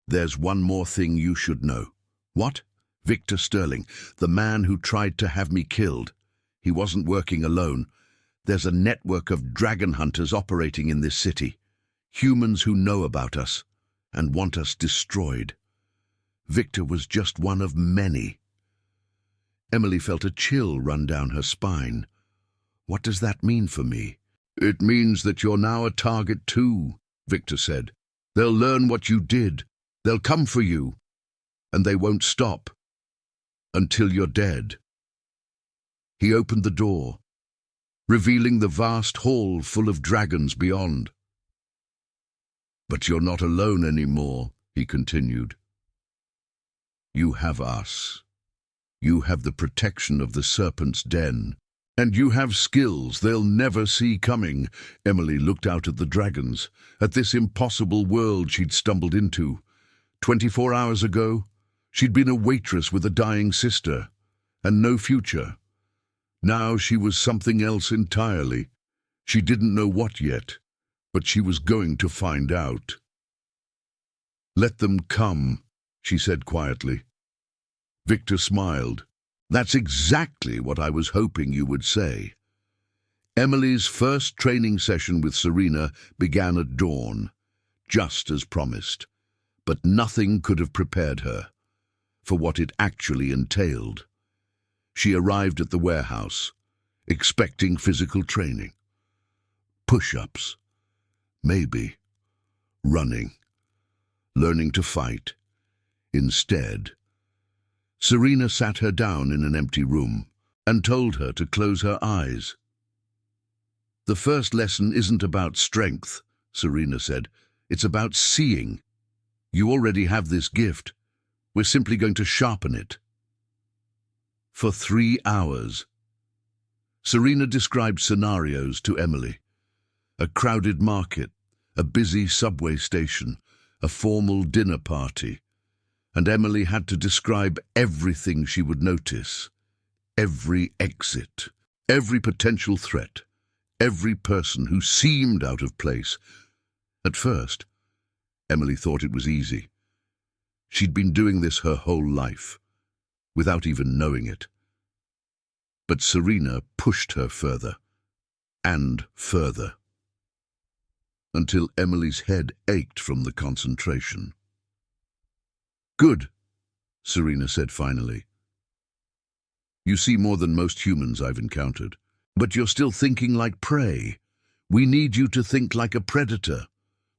there's one more thing you should know. What? Victor Sterling, the man who tried to have me killed. He wasn't working alone. There's a network of dragon hunters operating in this city. Humans who know about us and want us destroyed. Victor was just one of many. Emily felt a chill run down her spine. What does that mean for me? It means that you're now a target too, Victor said. They'll learn what you did. They'll come for you. And they won't stop. Until you're dead. He opened the door, revealing the vast hall full of dragons beyond. But you're not alone anymore, he continued. You have us. You have the protection of the serpent's den. And you have skills they'll never see coming. Emily looked out at the dragons, at this impossible world she'd stumbled into. 24 hours ago, she'd been a waitress with a dying sister, and no future. Now she was something else entirely. She didn't know what yet, but she was going to find out. Let them come, she said quietly. Victor smiled. That's exactly what I was hoping you would say. Emily's first training session with Serena began at dawn, just as promised. But nothing could have prepared her for what it actually entailed. She arrived at the warehouse, expecting physical training. Push-ups, maybe, running, learning to fight. Instead, Serena sat her down in an empty room and told her to close her eyes. The first lesson isn't about strength, Serena said. It's about seeing. You already have this gift. We're simply going to sharpen it. For 3 hours. Serena described scenarios to Emily. A crowded market, a busy subway station, a formal dinner party. And Emily had to describe everything she would notice. Every exit, every potential threat, every person who seemed out of place. At first, Emily thought it was easy. She'd been doing this her whole life, without even knowing it. But Serena pushed her further, and further, until Emily's head ached from the concentration. "Good," Serena said finally. "You see more than most humans I've encountered. But you're still thinking like prey. We need you to think like a predator."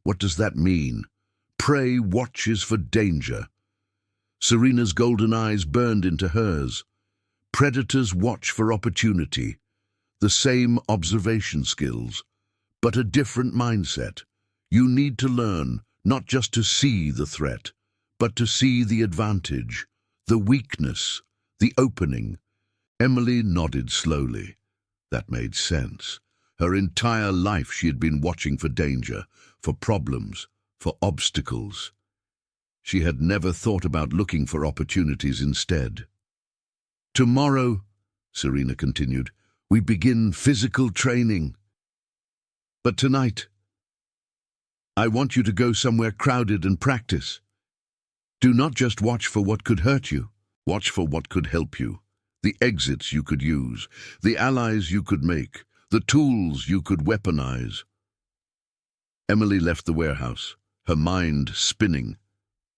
"What does that mean?" "Prey watches for danger." Serena's golden eyes burned into hers. Predators watch for opportunity. The same observation skills, but a different mindset. You need to learn not just to see the threat, but to see the advantage, the weakness, the opening. Emily nodded slowly. That made sense. Her entire life she had been watching for danger, for problems, for obstacles. She had never thought about looking for opportunities instead. "Tomorrow," Serena continued, "we begin physical training. But tonight, I want you to go somewhere crowded and practice. Do not just watch for what could hurt you. Watch for what could help you. The exits you could use, the allies you could make, the tools you could weaponize." Emily left the warehouse, her mind spinning,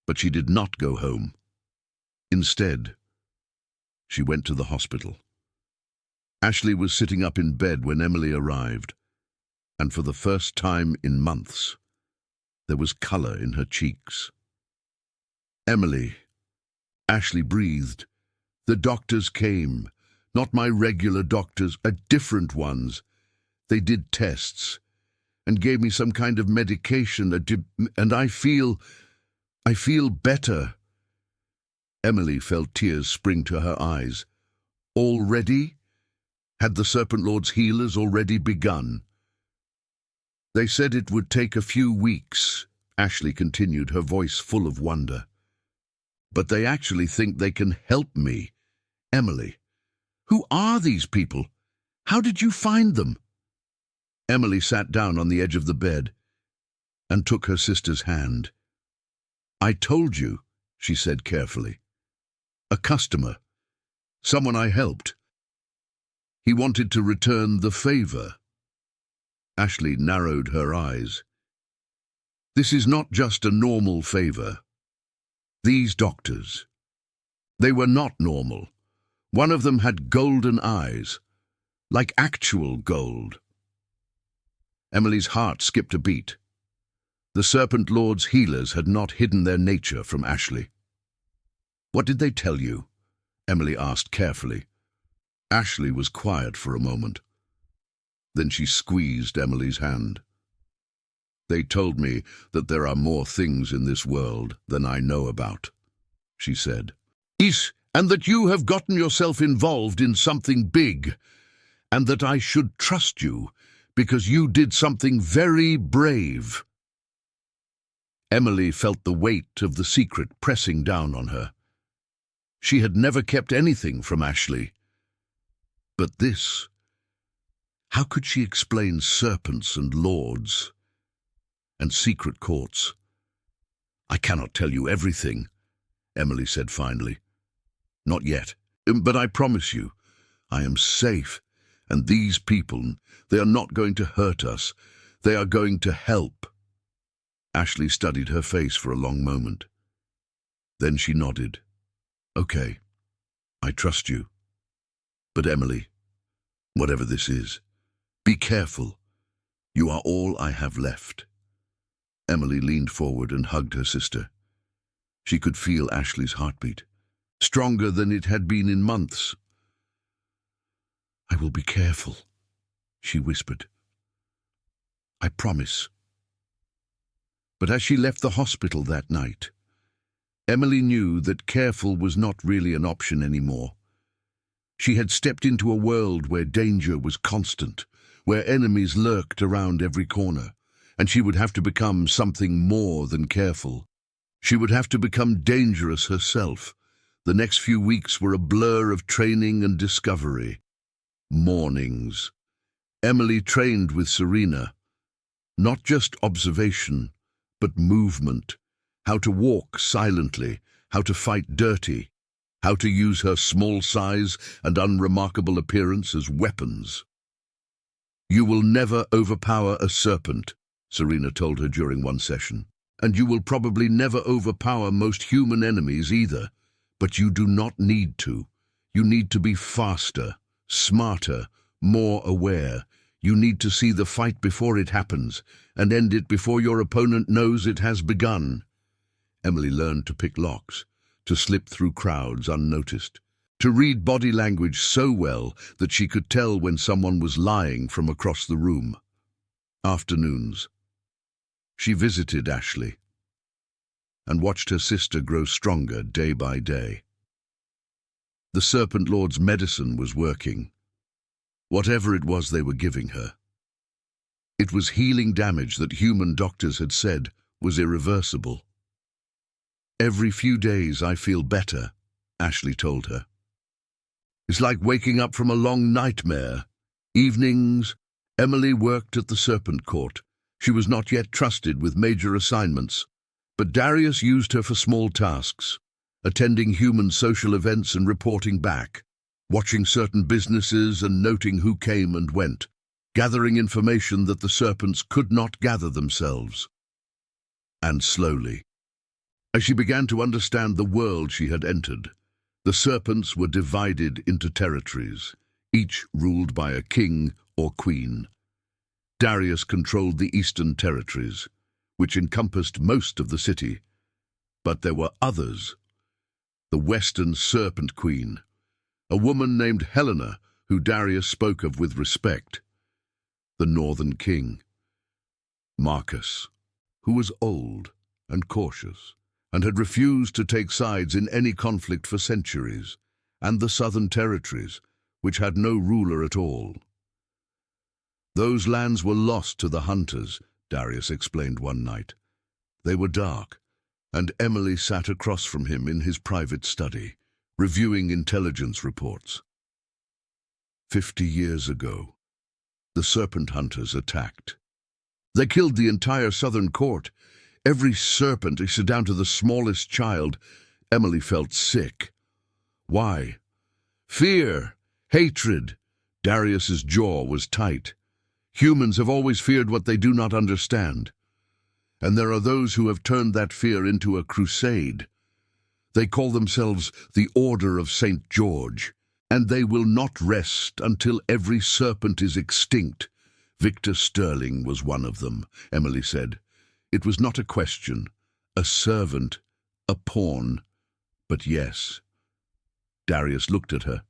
but she did not go home. Instead, she went to the hospital. Ashley was sitting up in bed when Emily arrived, and for the first time in months, there was color in her cheeks. "Emily," Ashley breathed. "The doctors came, not my regular doctors, different ones. They did tests and gave me some kind of medication, and I feel better." Emily felt tears spring to her eyes. Already? Had the Serpent Lord's healers already begun? "They said it would take a few weeks," Ashley continued, her voice full of wonder. "But they actually think they can help me." "Emily, who are these people? How did you find them?" Emily sat down on the edge of the bed and took her sister's hand. "I told you," she said carefully. "A customer. Someone I helped. He wanted to return the favor." Ashley narrowed her eyes. "This is not just a normal favor. These doctors, they were not normal. One of them had golden eyes, like actual gold." Emily's heart skipped a beat. The Serpent Lord's healers had not hidden their nature from Ashley. "What did they tell you?" Emily asked carefully. Ashley was quiet for a moment. Then she squeezed Emily's hand. "They told me that there are more things in this world than I know about," she said. "And that you have gotten yourself involved in something big, and that I should trust you because you did something very brave." Emily felt the weight of the secret pressing down on her. She had never kept anything from Ashley. But this, how could she explain serpents and lords and secret courts? "I cannot tell you everything," Emily said finally. "Not yet. But I promise you, I am safe, and these people, they are not going to hurt us. They are going to help." Ashley studied her face for a long moment. Then she nodded. "Okay, I trust you. But Emily, whatever this is, be careful. You are all I have left." Emily leaned forward and hugged her sister. She could feel Ashley's heartbeat, stronger than it had been in months. "I will be careful," she whispered. I promise." But as she left the hospital that night, Emily knew that careful was not really an option anymore. She had stepped into a world where danger was constant, where enemies lurked around every corner, and she would have to become something more than careful. She would have to become dangerous herself. The next few weeks were a blur of training and discovery. Mornings. Emily trained with Serena. Not just observation, but movement. How to walk silently, how to fight dirty, how to use her small size and unremarkable appearance as weapons. "You will never overpower a serpent," Serena told her during one session. "And you will probably never overpower most human enemies either. But you do not need to. You need to be faster, smarter, more aware. You need to see the fight before it happens and end it before your opponent knows it has begun." Emily learned to pick locks, to slip through crowds unnoticed, to read body language so well that she could tell when someone was lying from across the room. Afternoons. She visited Ashley and watched her sister grow stronger day by day. The Serpent Lord's medicine was working, whatever it was they were giving her. It was healing damage that human doctors had said was irreversible. "Every few days I feel better," Ashley told her. "It's like waking up from a long nightmare." Evenings, Emily worked at the Serpent Court. She was not yet trusted with major assignments, but Darius used her for small tasks, attending human social events and reporting back, watching certain businesses and noting who came and went, gathering information that the serpents could not gather themselves. And slowly, as she began to understand the world she had entered, the serpents were divided into territories, each ruled by a king or queen. Darius controlled the eastern territories, which encompassed most of the city, but there were others. The Western Serpent Queen, a woman named Helena, who Darius spoke of with respect. The Northern King, Marcus, who was old and cautious, and had refused to take sides in any conflict for centuries, and the Southern Territories, which had no ruler at all. "Those lands were lost to the hunters," Darius explained one night. They were dark, and Emily sat across from him in his private study, reviewing intelligence reports. 50 years ago, the serpent hunters attacked. They killed the entire southern court, every serpent, down to the smallest child. Emily felt sick. Why? Fear, hatred. Darius's jaw was tight. Humans have always feared what they do not understand. And there are those who have turned that fear into a crusade. They call themselves the Order of St. George, and they will not rest until every serpent is extinct. Victor Sterling was one of them, Emily said. It was not a question, a servant, a pawn, but yes. Darius looked at her.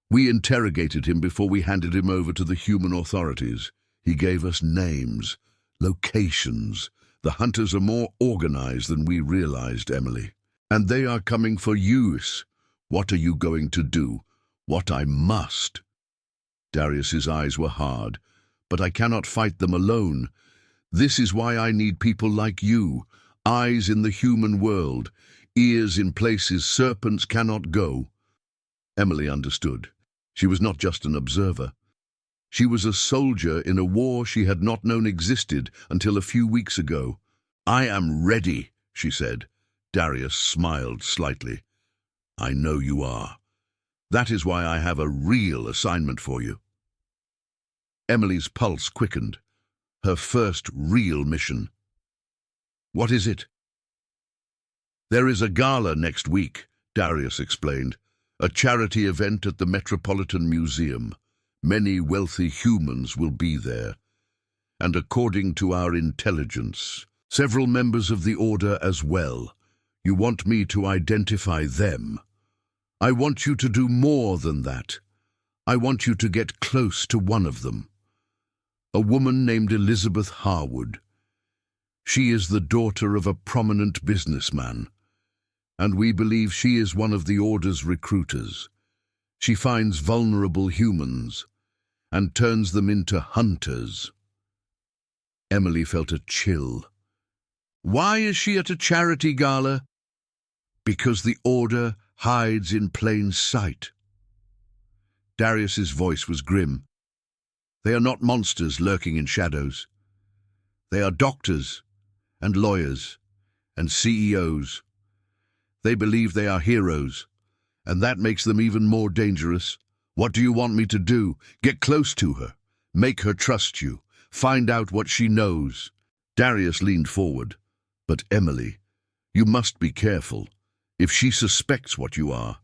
"We interrogated him before we handed him over to the human authorities. He gave us names, locations. The hunters are more organized than we realized, Emily. And they are coming for you. What are you going to do?" "What I must." Darius's eyes were hard. "But I cannot fight them alone. This is why I need people like you, eyes in the human world, ears in places serpents cannot go." Emily understood. She was not just an observer. She was a soldier in a war she had not known existed until a few weeks ago. "I am ready," she said. Darius smiled slightly. "I know you are. That is why I have a real assignment for you." Emily's pulse quickened. Her first real mission. "What is it?" "There is a gala next week," Darius explained. "A charity event at the Metropolitan Museum. Many wealthy humans will be there. And according to our intelligence, several members of the Order as well. You want me to identify them. I want you to do more than that. I want you to get close to one of them." A woman named Elizabeth Harwood. She is the daughter of a prominent businessman, and we believe she is one of the Order's recruiters. She finds vulnerable humans and turns them into hunters. Emily felt a chill. Why is she at a charity gala? Because the Order hides in plain sight. Darius's voice was grim. They are not monsters lurking in shadows. They are doctors and lawyers and CEOs. They believe they are heroes, and that makes them even more dangerous. What do you want me to do? Get close to her. Make her trust you. Find out what she knows. Darius leaned forward. But Emily, you must be careful. If she suspects what you are,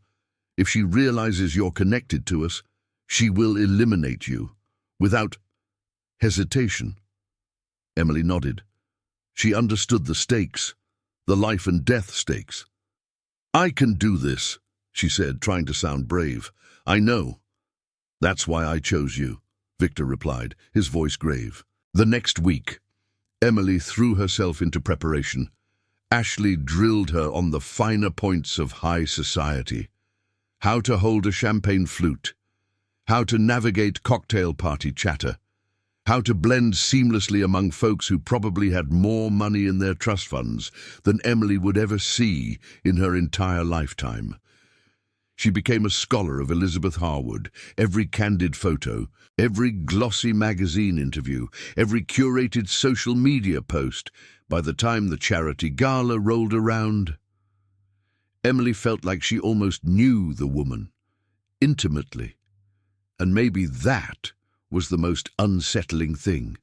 if she realizes you're connected to us, she will eliminate you, without hesitation. Emily nodded. She understood the stakes, the life and death stakes. I can do this, she said, trying to sound brave. I know. That's why I chose you, Victor replied, his voice grave. The next week, Emily threw herself into preparation. Ashley drilled her on the finer points of high society. How to hold a champagne flute, how to navigate cocktail party chatter, how to blend seamlessly among folks who probably had more money in their trust funds than Emily would ever see in her entire lifetime. She became a scholar of Elizabeth Harwood. Every candid photo, every glossy magazine interview, every curated social media post. By the time the charity gala rolled around, Emily felt like she almost knew the woman, intimately. And maybe that was the most unsettling thing.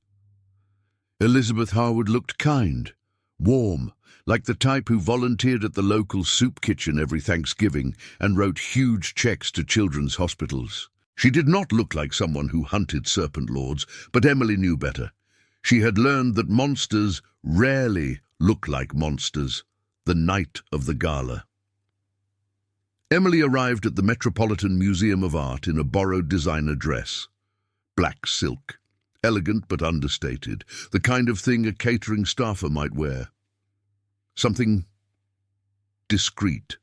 Elizabeth Harwood looked kind, warm, like the type who volunteered at the local soup kitchen every Thanksgiving and wrote huge checks to children's hospitals. She did not look like someone who hunted serpent lords, but Emily knew better. She had learned that monsters rarely look like monsters the night of the gala. Emily arrived at the Metropolitan Museum of Art in a borrowed designer dress. Black silk, elegant but understated, the kind of thing a catering staffer might wear. Something discreet,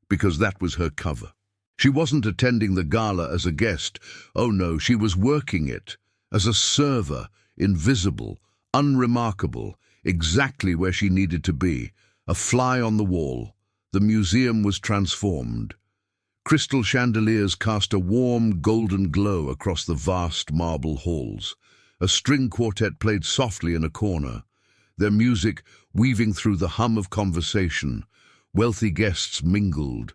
because that was her cover. She wasn't attending the gala as a guest. Oh no, she was working it as a server, invisible, unremarkable, exactly where she needed to be, a fly on the wall. The museum was transformed. Crystal chandeliers cast a warm golden glow across the vast marble halls. A string quartet played softly in a corner, their music weaving through the hum of conversation. Wealthy guests mingled,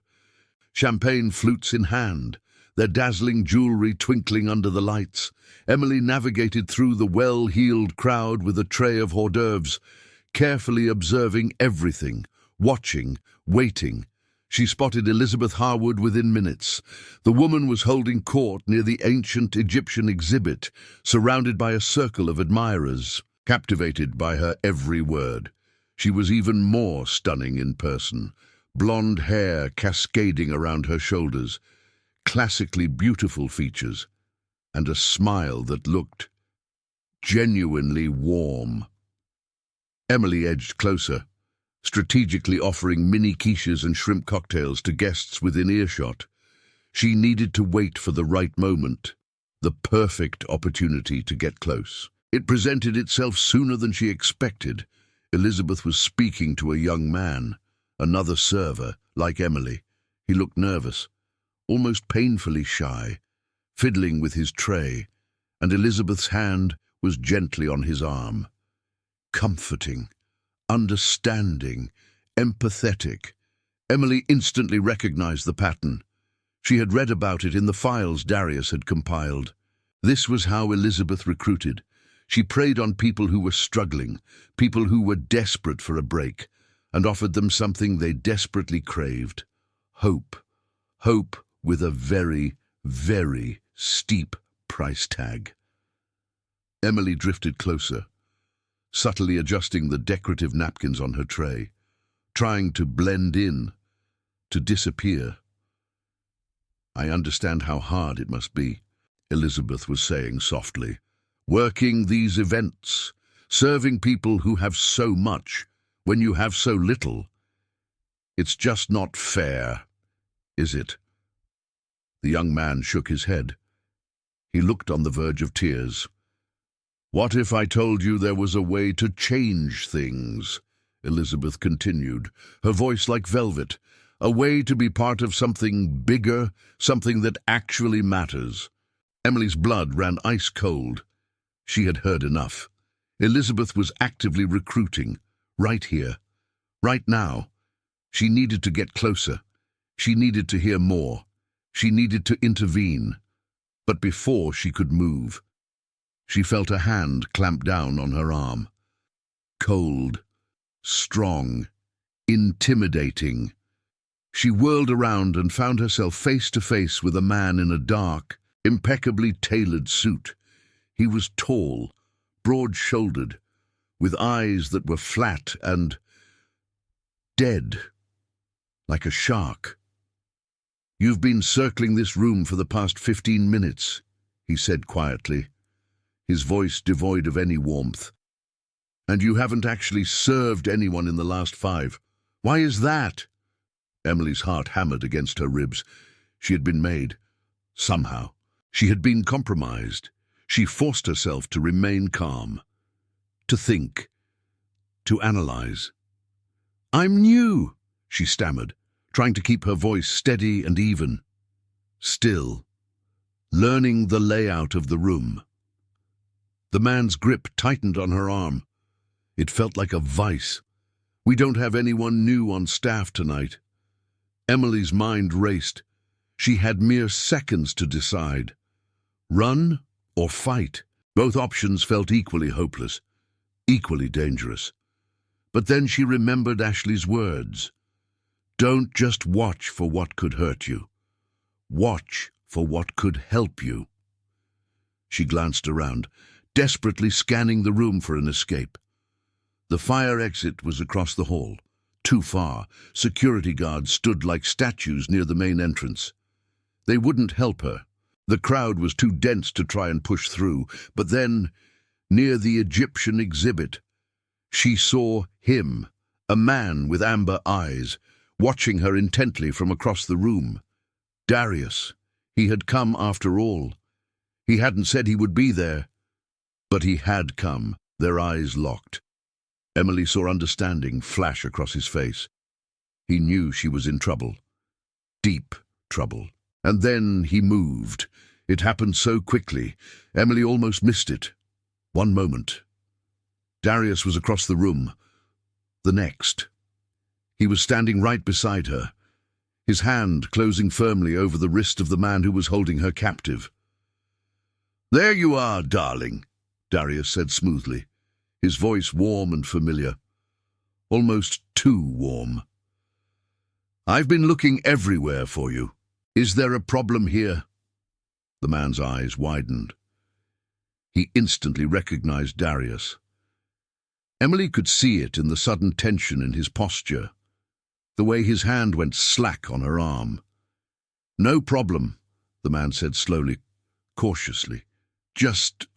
champagne flutes in hand, their dazzling jewelry twinkling under the lights. Emily navigated through the well-heeled crowd with a tray of hors d'oeuvres, carefully observing everything, watching, waiting. She spotted Elizabeth Harwood within minutes. The woman was holding court near the ancient Egyptian exhibit, surrounded by a circle of admirers, captivated by her every word. She was even more stunning in person, blonde hair cascading around her shoulders, classically beautiful features, and a smile that looked genuinely warm. Emily edged closer, strategically offering mini quiches and shrimp cocktails to guests within earshot. She needed to wait for the right moment, the perfect opportunity to get close. It presented itself sooner than she expected. Elizabeth was speaking to a young man, another server, like Emily. He looked nervous, almost painfully shy, fiddling with his tray, and Elizabeth's hand was gently on his arm. Comforting, understanding, empathetic. Emily instantly recognized the pattern. She had read about it in the files Darius had compiled. This was how Elizabeth recruited. She preyed on people who were struggling, people who were desperate for a break, and offered them something they desperately craved: hope. Hope with a very, very steep price tag. Emily drifted closer, subtly adjusting the decorative napkins on her tray, trying to blend in, to disappear. I understand how hard it must be, Elizabeth was saying softly, working these events, serving people who have so much when you have so little. It's just not fair, is it? The young man shook his head. He looked on the verge of tears. What if I told you there was a way to change things? Elizabeth continued, her voice like velvet. A way to be part of something bigger, something that actually matters. Emily's blood ran ice cold. She had heard enough. Elizabeth was actively recruiting, right here, right now. She needed to get closer. She needed to hear more. She needed to intervene. But before she could move, she felt a hand clamp down on her arm. Cold, strong, intimidating. She whirled around and found herself face to face with a man in a dark, impeccably tailored suit. He was tall, broad-shouldered, with eyes that were flat and dead, like a shark. "You've been circling this room for the past 15 minutes, he said quietly, his voice devoid of any warmth. "And you haven't actually served anyone in the last 5. Why is that?" Emily's heart hammered against her ribs. She had been made. Somehow. She had been compromised. She forced herself to remain calm, to think, to analyze. "I'm new," she stammered, trying to keep her voice steady and even. Still, learning the layout of the room. The man's grip tightened on her arm. It felt like a vice. "We don't have anyone new on staff tonight." Emily's mind raced. She had mere seconds to decide. Run or fight. Both options felt equally hopeless, equally dangerous. But then she remembered Ashley's words. Don't just watch for what could hurt you. Watch for what could help you. She glanced around, desperately scanning the room for an escape. The fire exit was across the hall. Too far, security guards stood like statues near the main entrance. They wouldn't help her. The crowd was too dense to try and push through. But then, near the Egyptian exhibit, she saw him, a man with amber eyes, watching her intently from across the room. Darius. He had come after all. He hadn't said he would be there, but he had come. Their eyes locked. Emily saw understanding flash across his face. He knew she was in trouble. Deep trouble. And then he moved. It happened so quickly. Emily almost missed it. One moment. Darius was across the room. The next. He was standing right beside her, his hand closing firmly over the wrist of the man who was holding her captive. "There you are, darling," Darius said smoothly, his voice warm and familiar, almost too warm. "I've been looking everywhere for you. Is there a problem here?" The man's eyes widened. He instantly recognized Darius. Emily could see it in the sudden tension in his posture, the way his hand went slack on her arm. "No problem," the man said slowly, cautiously. "Just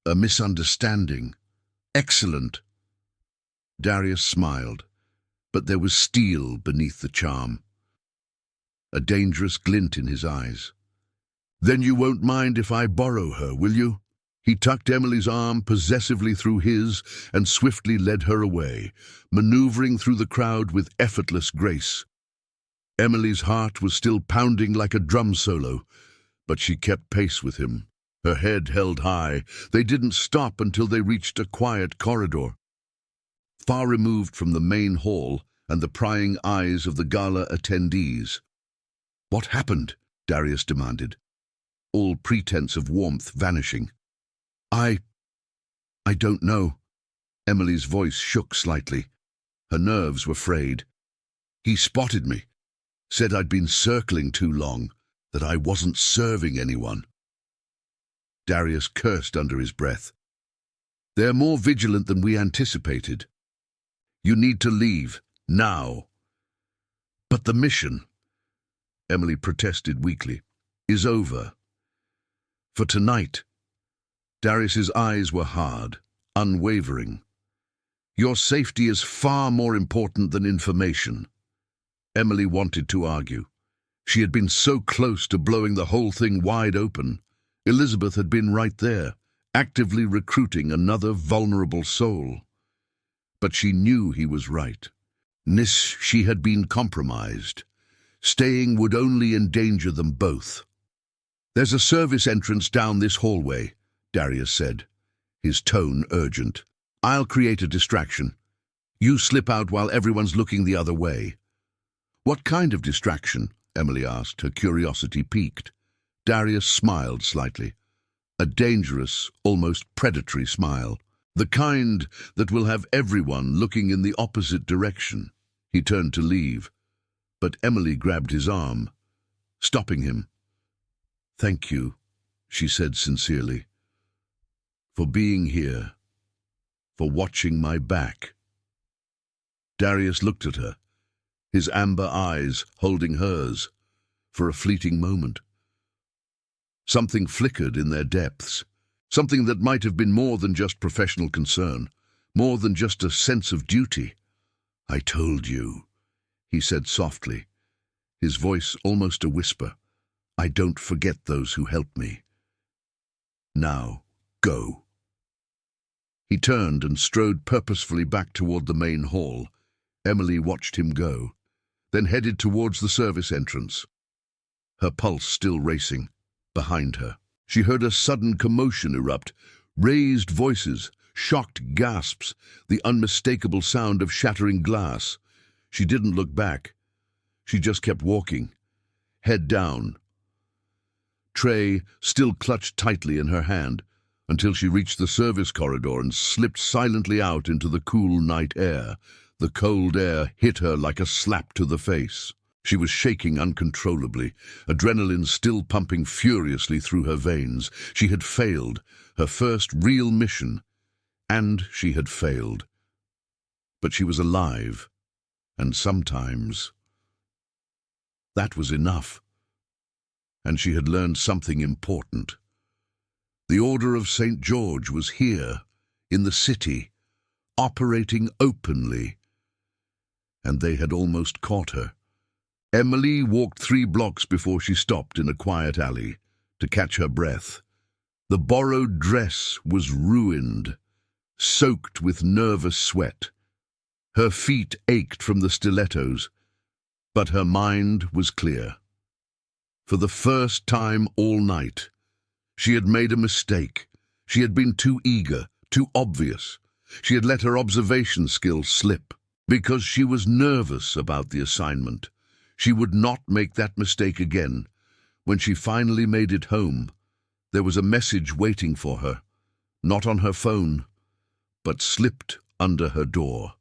a misunderstanding." "Excellent." Darius smiled, but there was steel beneath the charm, a dangerous glint in his eyes. "Then you won't mind if I borrow her, will you?" He tucked Emily's arm possessively through his and swiftly led her away, maneuvering through the crowd with effortless grace. Emily's heart was still pounding like a drum solo, but she kept pace with him, her head held high. They didn't stop until they reached a quiet corridor, far removed from the main hall and the prying eyes of the gala attendees. "What happened?" Darius demanded, all pretense of warmth vanishing. I don't know." Emily's voice shook slightly. Her nerves were frayed. "He spotted me, said I'd been circling too long, that I wasn't serving anyone." Darius cursed under his breath. "They're more vigilant than we anticipated. You need to leave, now." "But the mission," Emily protested weakly, "is over. For tonight." Darius's eyes were hard, unwavering. "Your safety is far more important than information." Emily wanted to argue. She had been so close to blowing the whole thing wide open. Elizabeth had been right there, actively recruiting another vulnerable soul. But she knew he was right. She had been compromised. Staying would only endanger them both. "There's a service entrance down this hallway," Darius said, his tone urgent. "I'll create a distraction. You slip out while everyone's looking the other way." "What kind of distraction?" Emily asked, her curiosity piqued. Darius smiled slightly. A dangerous, almost predatory smile. "The kind that will have everyone looking in the opposite direction." He turned to leave, but Emily grabbed his arm, stopping him. "Thank you," she said sincerely, "for being here, for watching my back." Darius looked at her, his amber eyes holding hers, for a fleeting moment. Something flickered in their depths, something that might have been more than just professional concern, more than just a sense of duty. "I told you," he said softly, his voice almost a whisper. "I don't forget those who help me. Now, go." He turned and strode purposefully back toward the main hall. Emily watched him go, then headed towards the service entrance, her pulse still racing. Behind her, she heard a sudden commotion erupt, raised voices, shocked gasps, the unmistakable sound of shattering glass. She didn't look back. She just kept walking, head down, tray still clutched tightly in her hand, until she reached the service corridor and slipped silently out into the cool night air. The cold air hit her like a slap to the face. She was shaking uncontrollably, adrenaline still pumping furiously through her veins. She had failed, her first real mission, and she had failed. But she was alive, and sometimes that was enough. And she had learned something important. The Order of St. George was here, in the city, operating openly, and they had almost caught her. Emily walked 3 blocks before she stopped in a quiet alley to catch her breath. The borrowed dress was ruined, soaked with nervous sweat. Her feet ached from the stilettos, but her mind was clear. For the first time all night, she had made a mistake. She had been too eager, too obvious. She had let her observation skills slip. Because she was nervous about the assignment, she would not make that mistake again. When she finally made it home, there was a message waiting for her, not on her phone, but slipped under her door.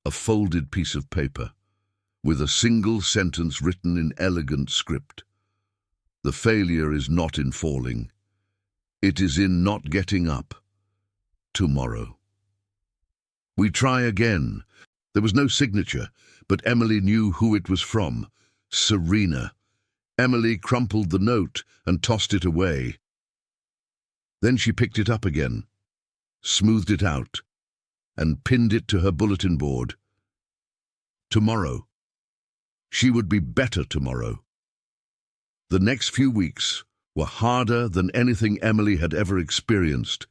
A folded piece of paper, with a single sentence written in elegant script. "The failure is not in falling. It is in not getting up. Tomorrow." "We try again." There was no signature, but Emily knew who it was from. Serena. Emily crumpled the note and tossed it away. Then she picked it up again, smoothed it out, and pinned it to her bulletin board. Tomorrow. She would be better tomorrow. The next few weeks were harder than anything Emily had ever experienced.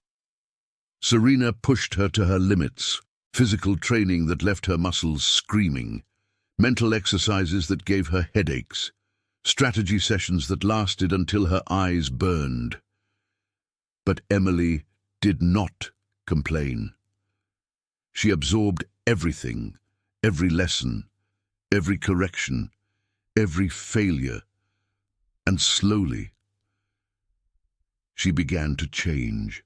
Serena pushed her to her limits. Physical training that left her muscles screaming, mental exercises that gave her headaches, strategy sessions that lasted until her eyes burned. But Emily did not complain. She absorbed everything, every lesson, every correction, every failure, and slowly she began to change.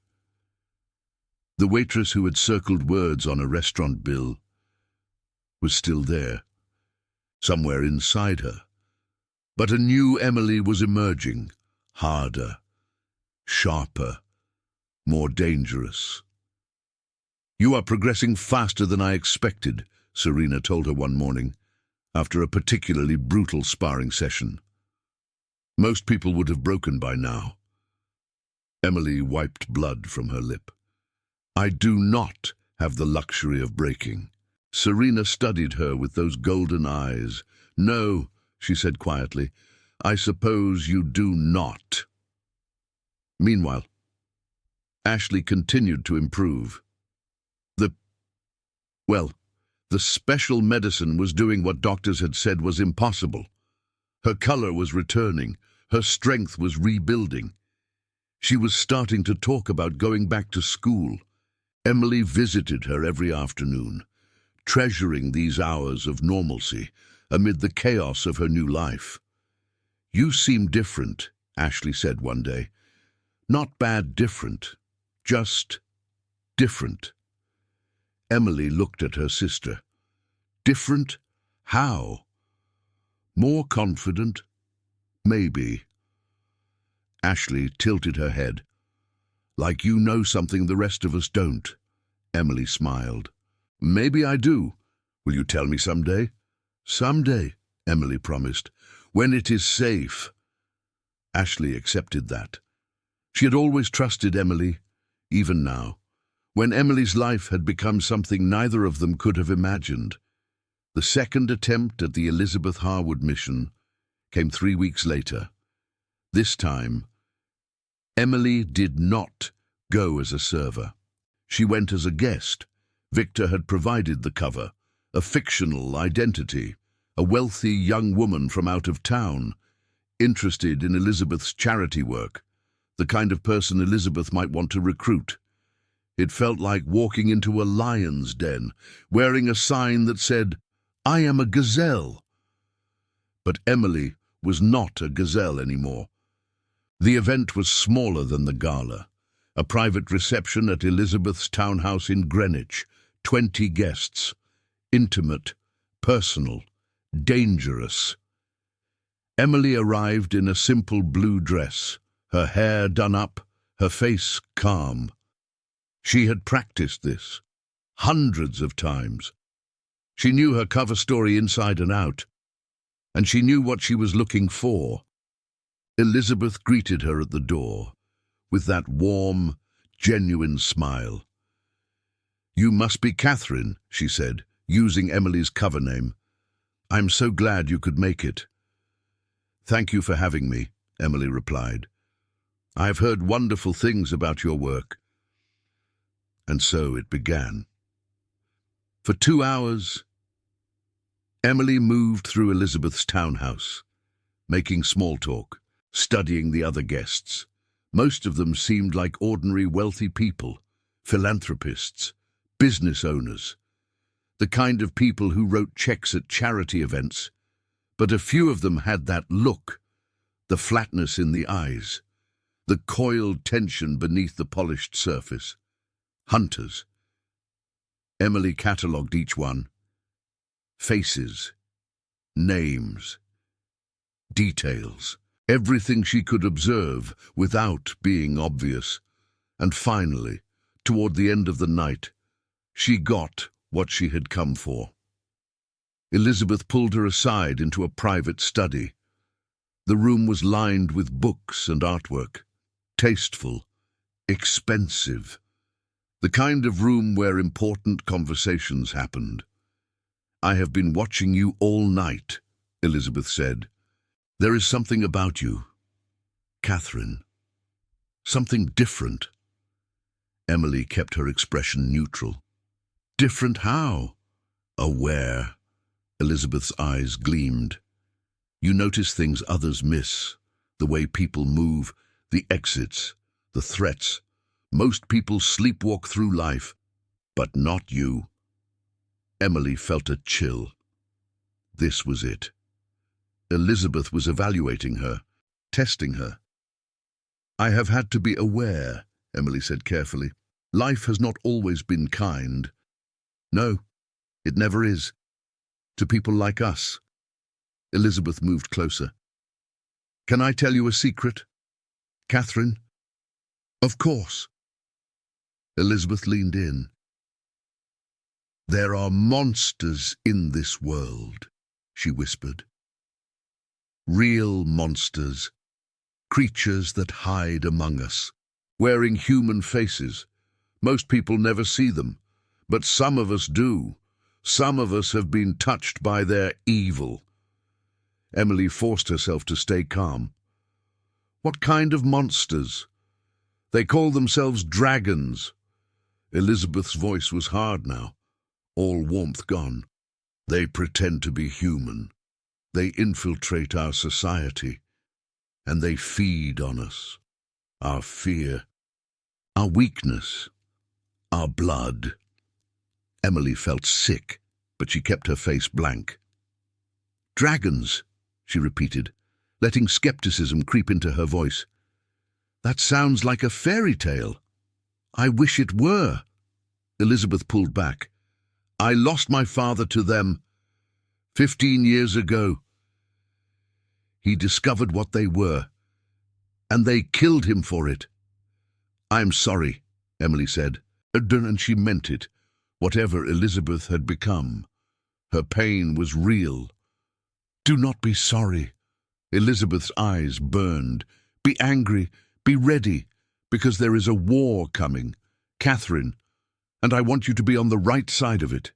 The waitress who had circled words on a restaurant bill was still there, somewhere inside her. But a new Emily was emerging, harder, sharper, more dangerous. "You are progressing faster than I expected," Serena told her one morning, after a particularly brutal sparring session. "Most people would have broken by now." Emily wiped blood from her lip. I do not have the luxury of breaking. Serena studied her with those golden eyes. No, she said quietly, I suppose you do not. Meanwhile, Ashley continued to improve. The special medicine was doing what doctors had said was impossible. Her color was returning. Her strength was rebuilding. She was starting to talk about going back to school. Emily visited her every afternoon, treasuring these hours of normalcy amid the chaos of her new life. You seem different, Ashley said one day. Not bad different, just different. Emily looked at her sister. Different? How? More confident? Maybe. Ashley tilted her head. Like you know something the rest of us don't. Emily smiled. Maybe I do. Will you tell me someday? Someday, Emily promised. When it is safe. Ashley accepted that. She had always trusted Emily, even now, when Emily's life had become something neither of them could have imagined. The second attempt at the Elizabeth Harwood mission came 3 weeks later. This time, Emily did not go as a server. She went as a guest. Victor had provided the cover, a fictional identity, a wealthy young woman from out of town, interested in Elizabeth's charity work, the kind of person Elizabeth might want to recruit. It felt like walking into a lion's den, wearing a sign that said, I am a gazelle. But Emily was not a gazelle anymore. The event was smaller than the gala, a private reception at Elizabeth's townhouse in Greenwich, 20 guests, intimate, personal, dangerous. Emily arrived in a simple blue dress, her hair done up, her face calm. She had practiced this hundreds of times. She knew her cover story inside and out, and she knew what she was looking for. Elizabeth greeted her at the door with that warm, genuine smile. You must be Catherine, she said, using Emily's cover name. I'm so glad you could make it. Thank you for having me, Emily replied. I've heard wonderful things about your work. And so it began. For 2 hours, Emily moved through Elizabeth's townhouse, making small talk, studying the other guests. Most of them seemed like ordinary wealthy people, philanthropists, business owners, the kind of people who wrote checks at charity events. But a few of them had that look, the flatness in the eyes, the coiled tension beneath the polished surface. Hunters. Emily catalogued each one. Faces, names, details, everything she could observe without being obvious. And finally, toward the end of the night, she got what she had come for. Elizabeth pulled her aside into a private study. The room was lined with books and artwork, tasteful, expensive, the kind of room where important conversations happened. I have been watching you all night, Elizabeth said. There is something about you, Catherine. Something different. Emily kept her expression neutral. Different how? Aware. Elizabeth's eyes gleamed. You notice things others miss, the way people move, the exits, the threats. Most people sleepwalk through life, but not you. Emily felt a chill. This was it. Elizabeth was evaluating her, testing her. I have had to be aware, Emily said carefully. Life has not always been kind. No, it never is. To people like us. Elizabeth moved closer. Can I tell you a secret, Catherine? Of course. Elizabeth leaned in. There are monsters in this world, she whispered. Real monsters, creatures that hide among us. wearing human faces. Most people never see them, but some of us do. Some of us have been touched by their evil. Emily forced herself to stay calm. What kind of monsters? They call themselves dragons. Elizabeth's voice was hard now, all warmth gone. They pretend to be human. They infiltrate our society, and they feed on us. Our fear, our weakness, our blood. Emily felt sick, but she kept her face blank. Dragons, she repeated, letting skepticism creep into her voice. That sounds like a fairy tale. I wish it were. Elizabeth pulled back. I lost my father to them 15 years ago. He discovered what they were, and they killed him for it. I'm sorry, Emily said, and she meant it. Whatever Elizabeth had become, her pain was real. Do not be sorry. Elizabeth's eyes burned. Be angry, be ready, because there is a war coming. Catherine, and I want you to be on the right side of it.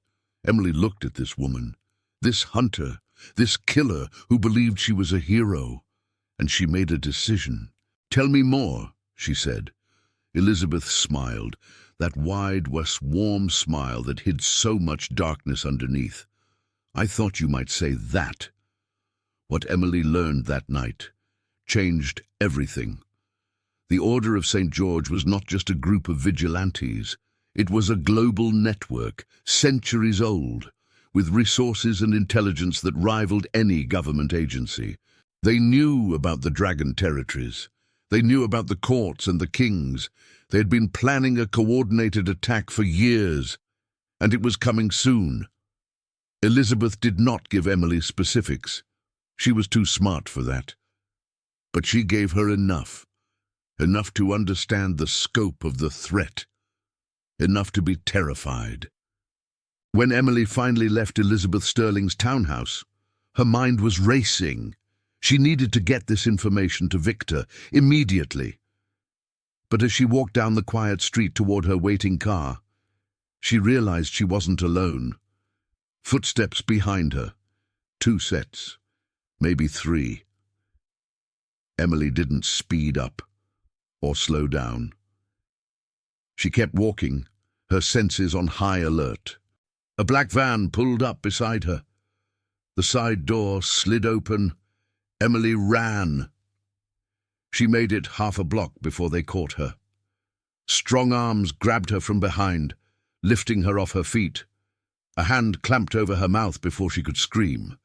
Emily looked at this woman, this hunter, this killer who believed she was a hero, and she made a decision. Tell me more, she said. Elizabeth smiled, that wide, warm smile that hid so much darkness underneath. I thought you might say that. What Emily learned that night changed everything. The Order of St. George was not just a group of vigilantes. It was a global network, centuries old, with resources and intelligence that rivaled any government agency. They knew about the dragon territories. They knew about the courts and the kings. They had been planning a coordinated attack for years, and it was coming soon. Elizabeth did not give Emily specifics. She was too smart for that. But she gave her enough to understand the scope of the threat, enough to be terrified. When Emily finally left Elizabeth Sterling's townhouse, her mind was racing. She needed to get this information to Victor immediately. But as she walked down the quiet street toward her waiting car, she realized she wasn't alone. Footsteps behind her. 2 sets, maybe 3. Emily didn't speed up or slow down. She kept walking, her senses on high alert. A black van pulled up beside her. The side door slid open. Emily ran. She made it half a block before they caught her. Strong arms grabbed her from behind, lifting her off her feet. A hand clamped over her mouth before she could scream.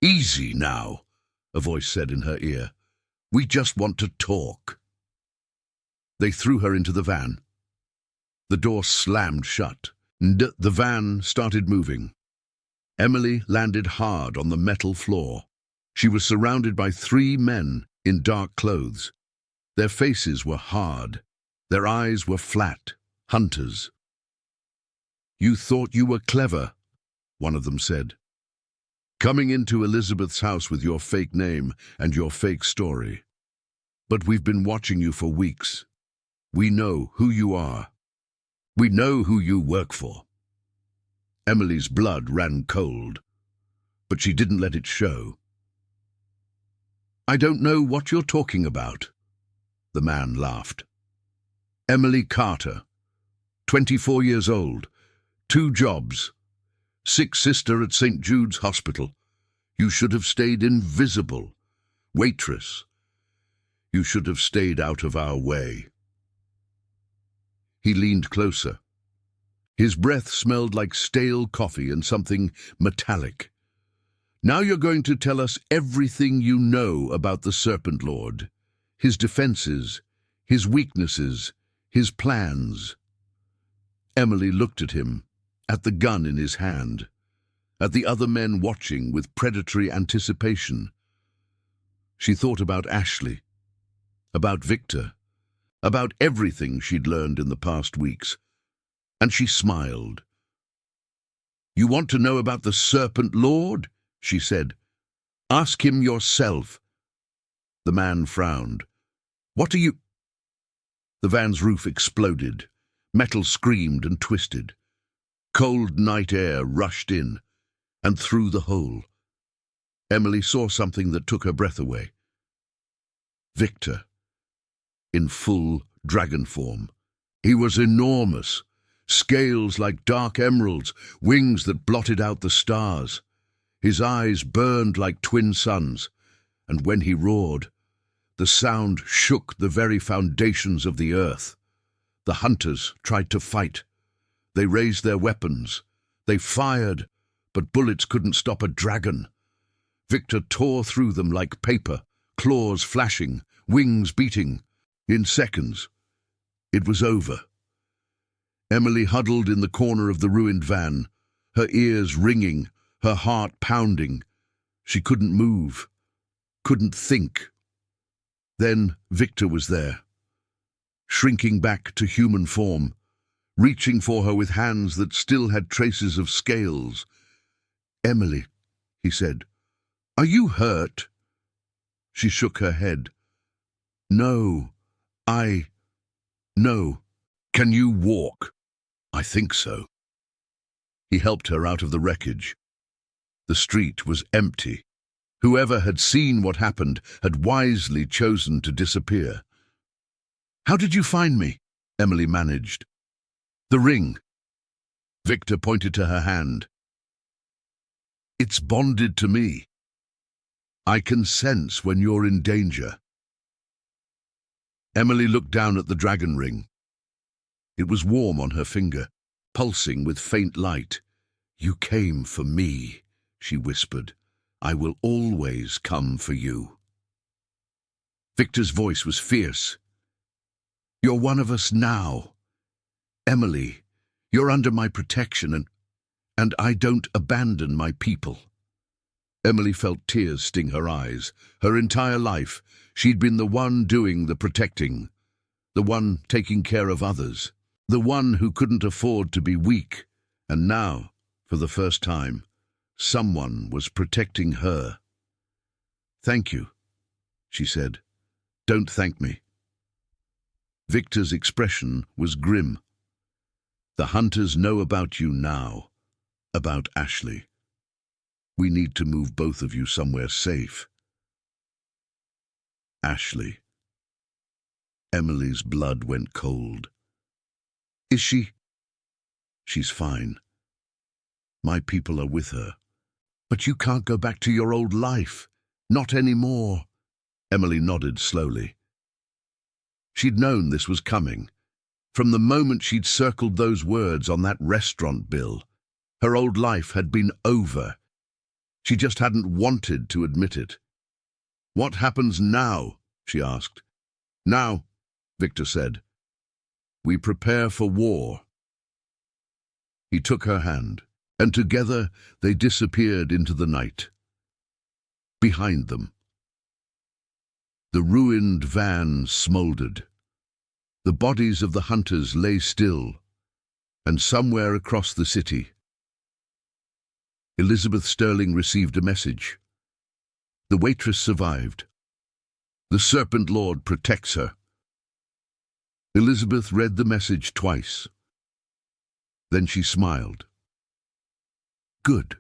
Easy now, a voice said in her ear. We just want to talk. They threw her into the van. The door slammed shut, and the van started moving. Emily landed hard on the metal floor. She was surrounded by 3 men in dark clothes. Their faces were hard. Their eyes were flat, hunters. You thought you were clever, one of them said. Coming into Elizabeth's house with your fake name and your fake story. But we've been watching you for weeks. We know who you are. We know who you work for. Emily's blood ran cold, but she didn't let it show. I don't know what you're talking about, the man laughed. Emily Carter, 24 years old, 2 jobs, sick sister at St. Jude's Hospital. You should have stayed invisible. Waitress. You should have stayed out of our way. He leaned closer. His breath smelled like stale coffee and something metallic. Now you're going to tell us everything you know about the Serpent Lord, his defenses, his weaknesses, his plans. Emily looked at him, at the gun in his hand, at the other men watching with predatory anticipation. She thought about Ashley, about Victor, about everything she'd learned in the past weeks, and she smiled. You want to know about the Serpent Lord? She said. Ask him yourself. The man frowned. What are you... The van's roof exploded. Metal screamed and twisted. Cold night air rushed in and through the hole. Emily saw something that took her breath away. Victor, in full dragon form. He was enormous, scales like dark emeralds, wings that blotted out the stars. His eyes burned like twin suns, and when he roared, the sound shook the very foundations of the earth. The hunters tried to fight. They raised their weapons. They fired, but bullets couldn't stop a dragon. Victor tore through them like paper, claws flashing, wings beating. In seconds, it was over. Emily huddled in the corner of the ruined van, her ears ringing, her heart pounding. She couldn't move, couldn't think. Then Victor was there, shrinking back to human form, reaching for her with hands that still had traces of scales. "Emily," he said, "are you hurt?" She shook her head. "No, no. Can you walk?" "I think so." He helped her out of the wreckage. The street was empty. Whoever had seen what happened had wisely chosen to disappear. "How did you find me?" Emily managed. "The ring." Victor pointed to her hand. "It's bonded to me. I can sense when you're in danger." Emily looked down at the dragon ring. It was warm on her finger, pulsing with faint light. "You came for me," she whispered. "I will always come for you." Victor's voice was fierce. "You're one of us now. Emily, you're under my protection, and I don't abandon my people." Emily felt tears sting her eyes. Her entire life, she'd been the one doing the protecting, the one taking care of others, the one who couldn't afford to be weak. And now, for the first time, someone was protecting her. "Thank you," she said. "Don't thank me." Victor's expression was grim. "The hunters know about you now, about Ashley. We need to move both of you somewhere safe." Ashley. Emily's blood went cold. "Is she?" "She's fine. My people are with her." "But you can't go back to your old life. Not anymore." Emily nodded slowly. She'd known this was coming. From the moment she'd circled those words on that restaurant bill, her old life had been over. She just hadn't wanted to admit it. "What happens now?" she asked. "Now," Victor said, "we prepare for war." He took her hand, and together they disappeared into the night. Behind them, the ruined van smoldered. The bodies of the hunters lay still, and somewhere across the city, Elizabeth Sterling received a message. The waitress survived. The Serpent Lord protects her. Elizabeth read the message twice. Then she smiled. "Good,"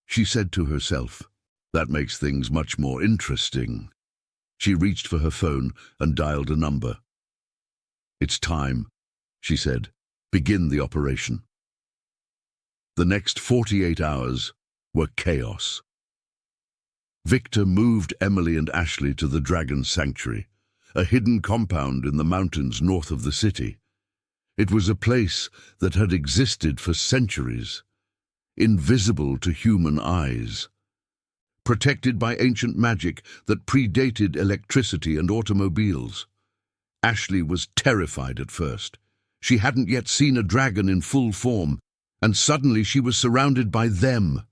she said to herself. "That makes things much more interesting." She reached for her phone and dialed a number. "It's time," she said. "Begin the operation." The next 48 hours were chaos. Victor moved Emily and Ashley to the Dragon Sanctuary, a hidden compound in the mountains north of the city. It was a place that had existed for centuries, invisible to human eyes, protected by ancient magic that predated electricity and automobiles. Ashley was terrified at first. She hadn't yet seen a dragon in full form, and suddenly she was surrounded by them.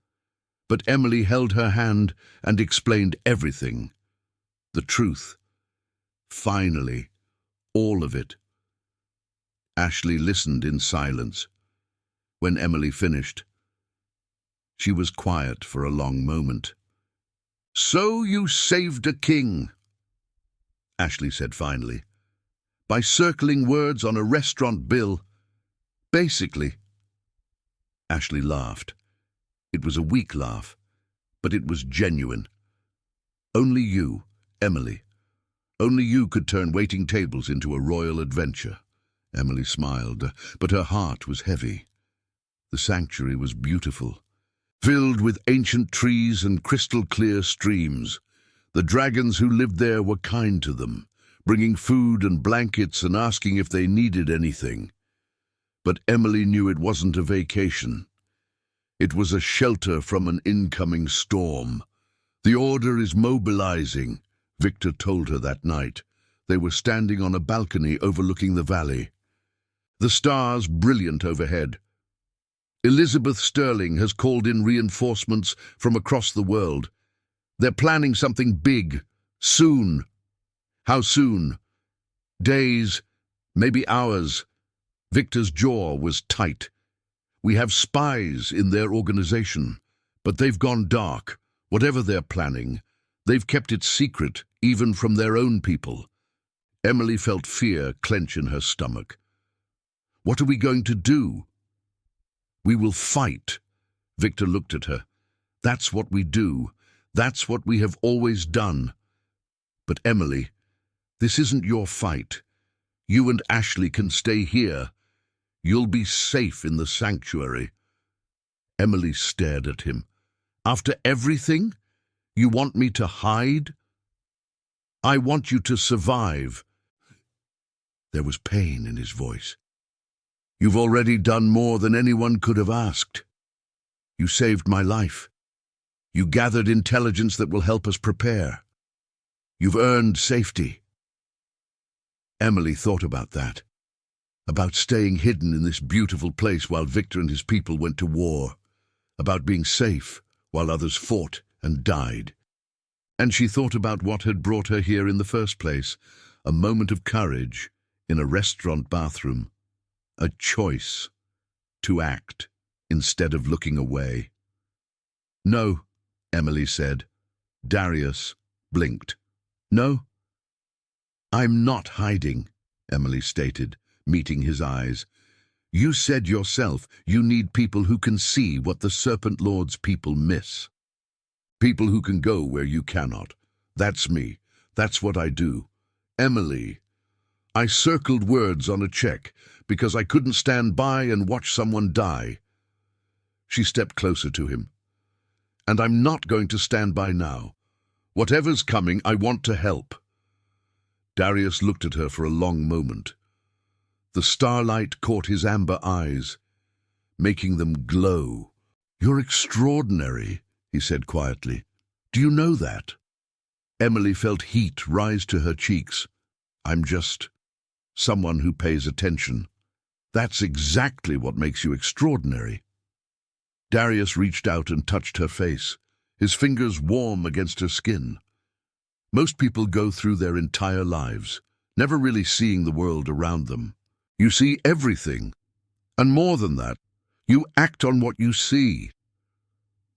But Emily held her hand and explained everything. The truth. Finally, all of it. Ashley listened in silence. When Emily finished, she was quiet for a long moment. "So you saved a king," Ashley said finally. By circling words on a restaurant bill. Basically. Ashley laughed. It was a weak laugh, but it was genuine. Only you, Emily. Only you could turn waiting tables into a royal adventure. Emily smiled, but her heart was heavy. The sanctuary was beautiful, filled with ancient trees and crystal-clear streams. The dragons who lived there were kind to them, bringing food and blankets and asking if they needed anything. But Emily knew it wasn't a vacation. It was a shelter from an incoming storm. The Order is mobilizing, Victor told her that night. They were standing on a balcony overlooking the valley. The stars brilliant overhead. Elizabeth Sterling has called in reinforcements from across the world. They're planning something big, soon. How soon? Days, maybe hours. Victor's jaw was tight. We have spies in their organization, but they've gone dark. Whatever they're planning, they've kept it secret, even from their own people. Emily felt fear clench in her stomach. What are we going to do? We will fight. Victor looked at her. That's what we do. That's what we have always done. But Emily, this isn't your fight. You and Ashley can stay here. You'll be safe in the sanctuary. Emily stared at him. After everything? You want me to hide? I want you to survive. There was pain in his voice. You've already done more than anyone could have asked. You saved my life. You gathered intelligence that will help us prepare. You've earned safety. Emily thought about that, about staying hidden in this beautiful place while Victor and his people went to war, about being safe while others fought and died. And she thought about what had brought her here in the first place, a moment of courage in a restaurant bathroom, a choice to act instead of looking away. No, Emily said. Darius blinked. No? I'm not hiding, Emily stated, meeting his eyes. You said yourself you need people who can see what the Serpent Lord's people miss. People who can go where you cannot. That's me. That's what I do. Emily, I circled words on a check because I couldn't stand by and watch someone die. She stepped closer to him. And I'm not going to stand by now. Whatever's coming, I want to help. Darius looked at her for a long moment. The starlight caught his amber eyes, making them glow. You're extraordinary, he said quietly. Do you know that? Emily felt heat rise to her cheeks. I'm just someone who pays attention. That's exactly what makes you extraordinary. Darius reached out and touched her face, his fingers warm against her skin. Most people go through their entire lives, never really seeing the world around them. You see everything, and more than that, you act on what you see.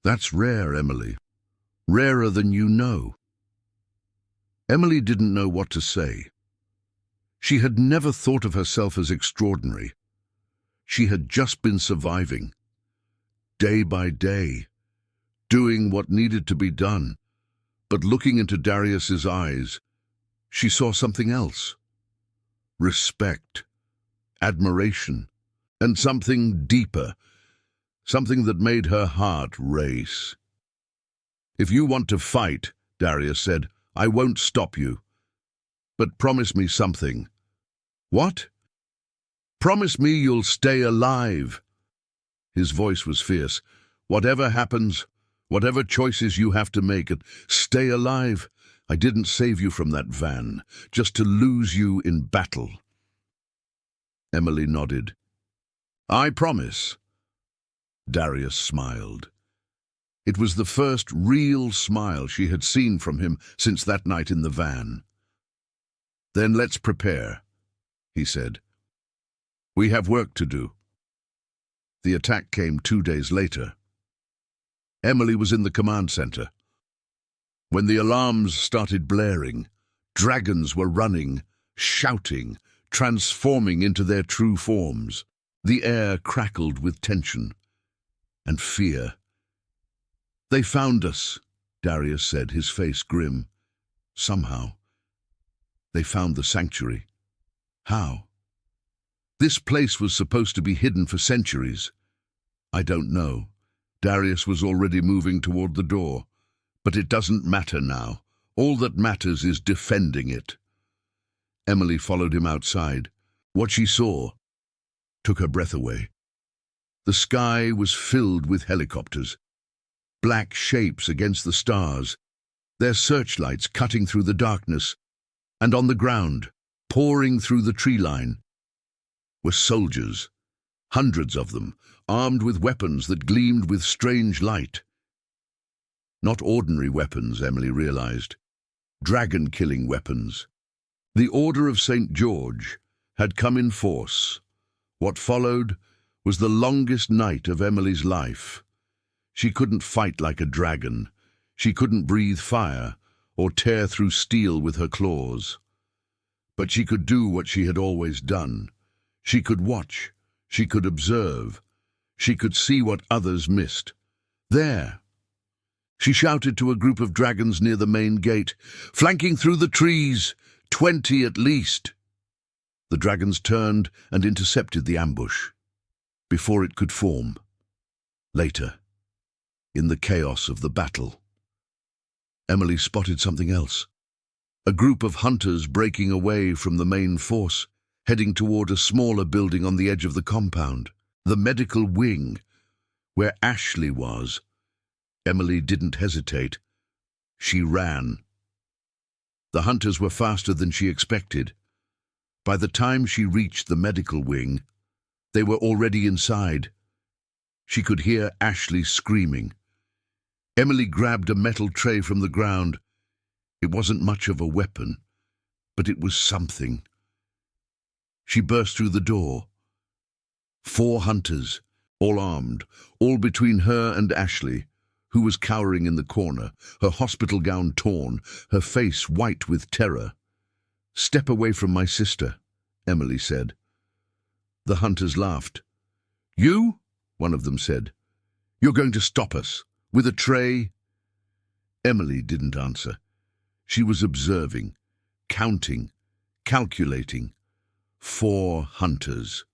That's rare, Emily. Rarer than you know. Emily didn't know what to say. She had never thought of herself as extraordinary. She had just been surviving, day by day, doing what needed to be done. But looking into Darius's eyes, she saw something else. Respect, admiration, and something deeper, something that made her heart race. If you want to fight, Darius said, I won't stop you. But promise me something. What? Promise me you'll stay alive. His voice was fierce. Whatever happens, whatever choices you have to make, stay alive. I didn't save you from that van, just to lose you in battle. Emily nodded. I promise. Darius smiled. It was the first real smile she had seen from him since that night in the van. Then let's prepare, he said. We have work to do. The attack came 2 days later. Emily was in the command center. When the alarms started blaring, dragons were running, shouting, transforming into their true forms. The air crackled with tension and fear. "They found us," Darius said, his face grim. "Somehow. They found the sanctuary. How? This place was supposed to be hidden for centuries." "I don't know." Darius was already moving toward the door. "But it doesn't matter now. All that matters is defending it." Emily followed him outside. What she saw took her breath away. The sky was filled with helicopters, black shapes against the stars, their searchlights cutting through the darkness, and on the ground, pouring through the tree line, were soldiers, hundreds of them, armed with weapons that gleamed with strange light. Not ordinary weapons, Emily realized. Dragon-killing weapons. The Order of St. George had come in force. What followed was the longest night of Emily's life. She couldn't fight like a dragon. She couldn't breathe fire or tear through steel with her claws. But she could do what she had always done. She could watch. She could observe. She could see what others missed. There! She shouted to a group of dragons near the main gate, "Flanking through the trees! 20 at least!" The dragons turned and intercepted the ambush, before it could form. Later, in the chaos of the battle, Emily spotted something else. A group of hunters breaking away from the main force, heading toward a smaller building on the edge of the compound, the medical wing, where Ashley was. Emily didn't hesitate. She ran. The hunters were faster than she expected. By the time she reached the medical wing, they were already inside. She could hear Ashley screaming. Emily grabbed a metal tray from the ground. It wasn't much of a weapon, but it was something. She burst through the door. 4 hunters, all armed, all between her and Ashley, who was cowering in the corner, her hospital gown torn, her face white with terror. "Step away from my sister," Emily said. The hunters laughed. "You?" one of them said. "You're going to stop us, with a tray?" Emily didn't answer. She was observing, counting, calculating. 4 hunters,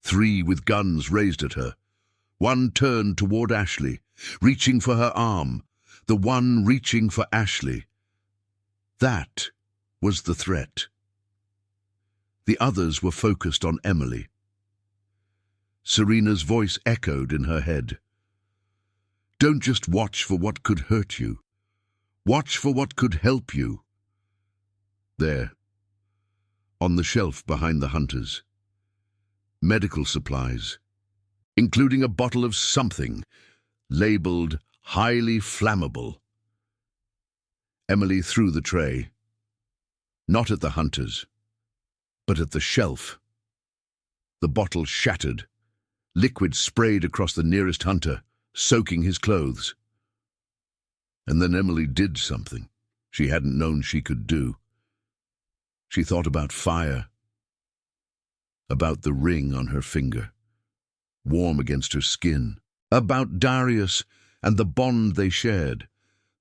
3 with guns raised at her. One turned toward Ashley, reaching for her arm, the one reaching for Ashley. That was the threat. The others were focused on Emily. Serena's voice echoed in her head. "Don't just watch for what could hurt you. Watch for what could help you." There, on the shelf behind the hunters, medical supplies, including a bottle of something labeled highly flammable. Emily threw the tray, not at the hunters, but at the shelf. The bottle shattered. Liquid sprayed across the nearest hunter, soaking his clothes. And then Emily did something she hadn't known she could do. She thought about fire, about the ring on her finger, warm against her skin, about Darius and the bond they shared.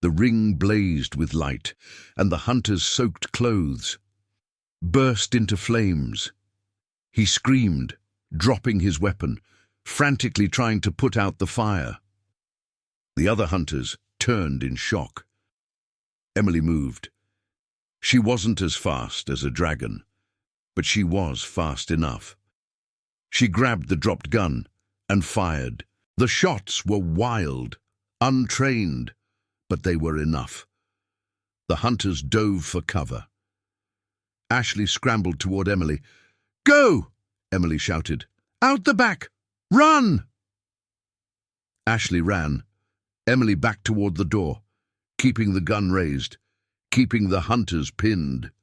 The ring blazed with light, and the hunter's soaked clothes burst into flames. He screamed, dropping his weapon, frantically trying to put out the fire. The other hunters turned in shock. Emily moved. She wasn't as fast as a dragon, but she was fast enough. She grabbed the dropped gun and fired. The shots were wild, untrained, but they were enough. The hunters dove for cover. Ashley scrambled toward Emily. "Go!" Emily shouted. "Out the back! Run!" Ashley ran. Emily backed toward the door, keeping the gun raised, keeping the hunters pinned.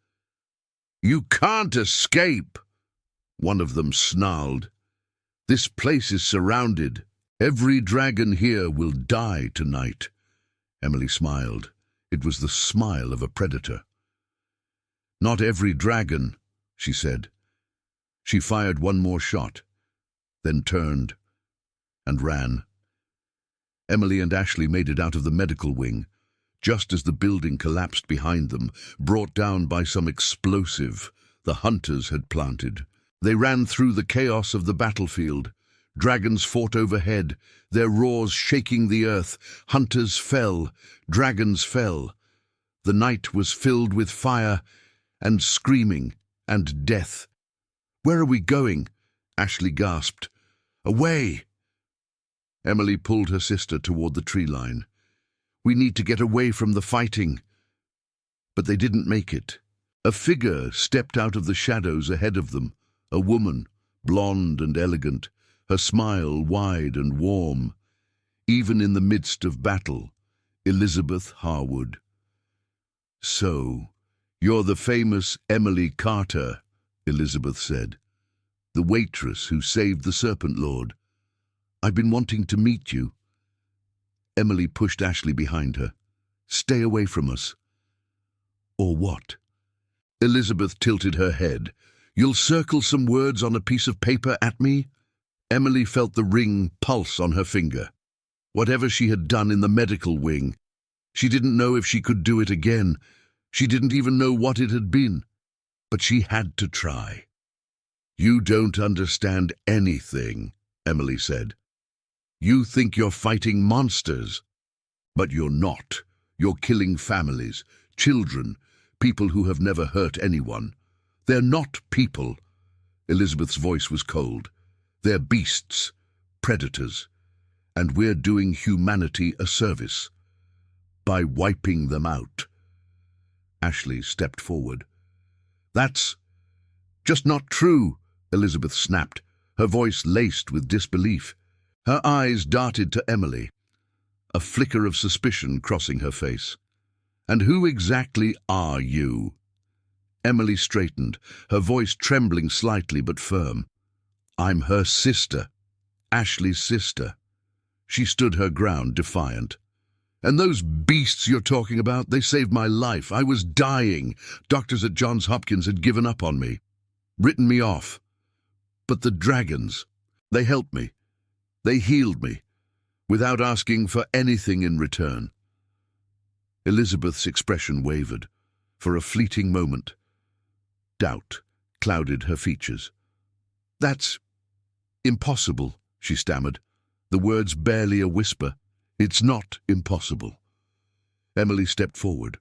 "You can't escape!" one of them snarled. "This place is surrounded. Every dragon here will die tonight." Emily smiled. It was the smile of a predator. "Not every dragon," she said. She fired one more shot, then turned and ran. Emily and Ashley made it out of the medical wing, just as the building collapsed behind them, brought down by some explosive the hunters had planted. They ran through the chaos of the battlefield. Dragons fought overhead, their roars shaking the earth. Hunters fell, dragons fell. The night was filled with fire and screaming and death. "Where are we going?" Ashley gasped. "Away!" Emily pulled her sister toward the tree line. "We need to get away from the fighting." But they didn't make it. A figure stepped out of the shadows ahead of them, a woman, blonde and elegant, her smile wide and warm. Even in the midst of battle, Elizabeth Harwood. "So, you're the famous Emily Carter," Elizabeth said. "The waitress who saved the Serpent Lord. I've been wanting to meet you." Emily pushed Ashley behind her. "Stay away from us." "Or what?" Elizabeth tilted her head. "You'll circle some words on a piece of paper at me?" Emily felt the ring pulse on her finger. Whatever she had done in the medical wing, she didn't know if she could do it again. She didn't even know what it had been. But she had to try. "You don't understand anything," Emily said. "You think you're fighting monsters. But you're not. You're killing families, children, people who have never hurt anyone. They're not people." Elizabeth's voice was cold. "They're beasts, predators, and we're doing humanity a service by wiping them out." Ashley stepped forward. "That's just not true," Elizabeth snapped, her voice laced with disbelief. Her eyes darted to Emily, a flicker of suspicion crossing her face. "And who exactly are you?" Emily straightened, her voice trembling slightly but firm. "I'm her sister, Ashley's sister." She stood her ground, defiant. "And those beasts you're talking about, they saved my life. I was dying. Doctors at Johns Hopkins had given up on me, written me off. But the dragons, they helped me. They healed me, without asking for anything in return." Elizabeth's expression wavered. For a fleeting moment, doubt clouded her features. "That's impossible," she stammered, the words barely a whisper. "It's not impossible." Emily stepped forward,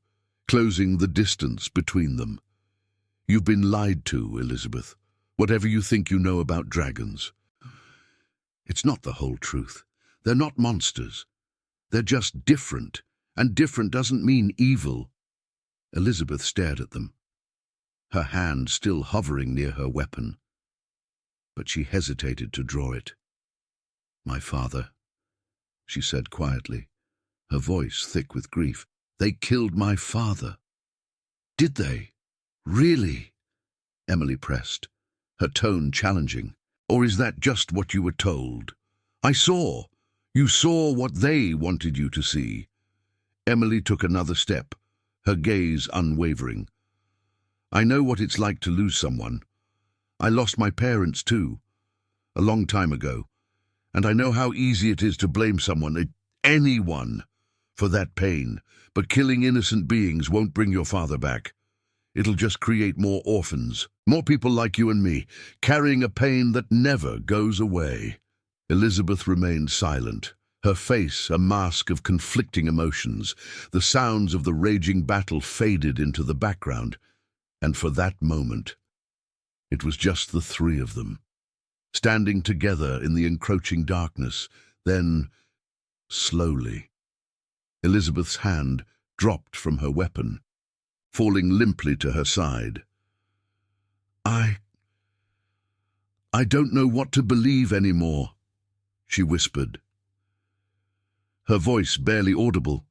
closing the distance between them. "You've been lied to, Elizabeth, whatever you think you know about dragons. It's not the whole truth. They're not monsters. They're just different, and different doesn't mean evil." Elizabeth stared at them, her hand still hovering near her weapon. But she hesitated to draw it. "My father," she said quietly, her voice thick with grief. "They killed my father." "Did they? Really?" Emily pressed, her tone challenging. "Or is that just what you were told? You saw what they wanted you to see." Emily took another step, her gaze unwavering. "I know what it's like to lose someone. I lost my parents too, a long time ago, and I know how easy it is to blame someone, anyone, for that pain. But killing innocent beings won't bring your father back. It'll just create more orphans, more people like you and me, carrying a pain that never goes away." Elizabeth remained silent, her face a mask of conflicting emotions. The sounds of the raging battle faded into the background, and for that moment, it was just the three of them, standing together in the encroaching darkness. Then, slowly, Elizabeth's hand dropped from her weapon, falling limply to her side. I don't know what to believe anymore," she whispered, her voice barely audible.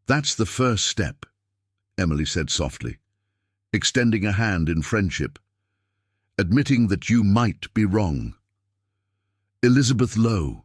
"That's the first step," Emily said softly, extending a hand in friendship. "Admitting that you might be wrong." Elizabeth Lowe,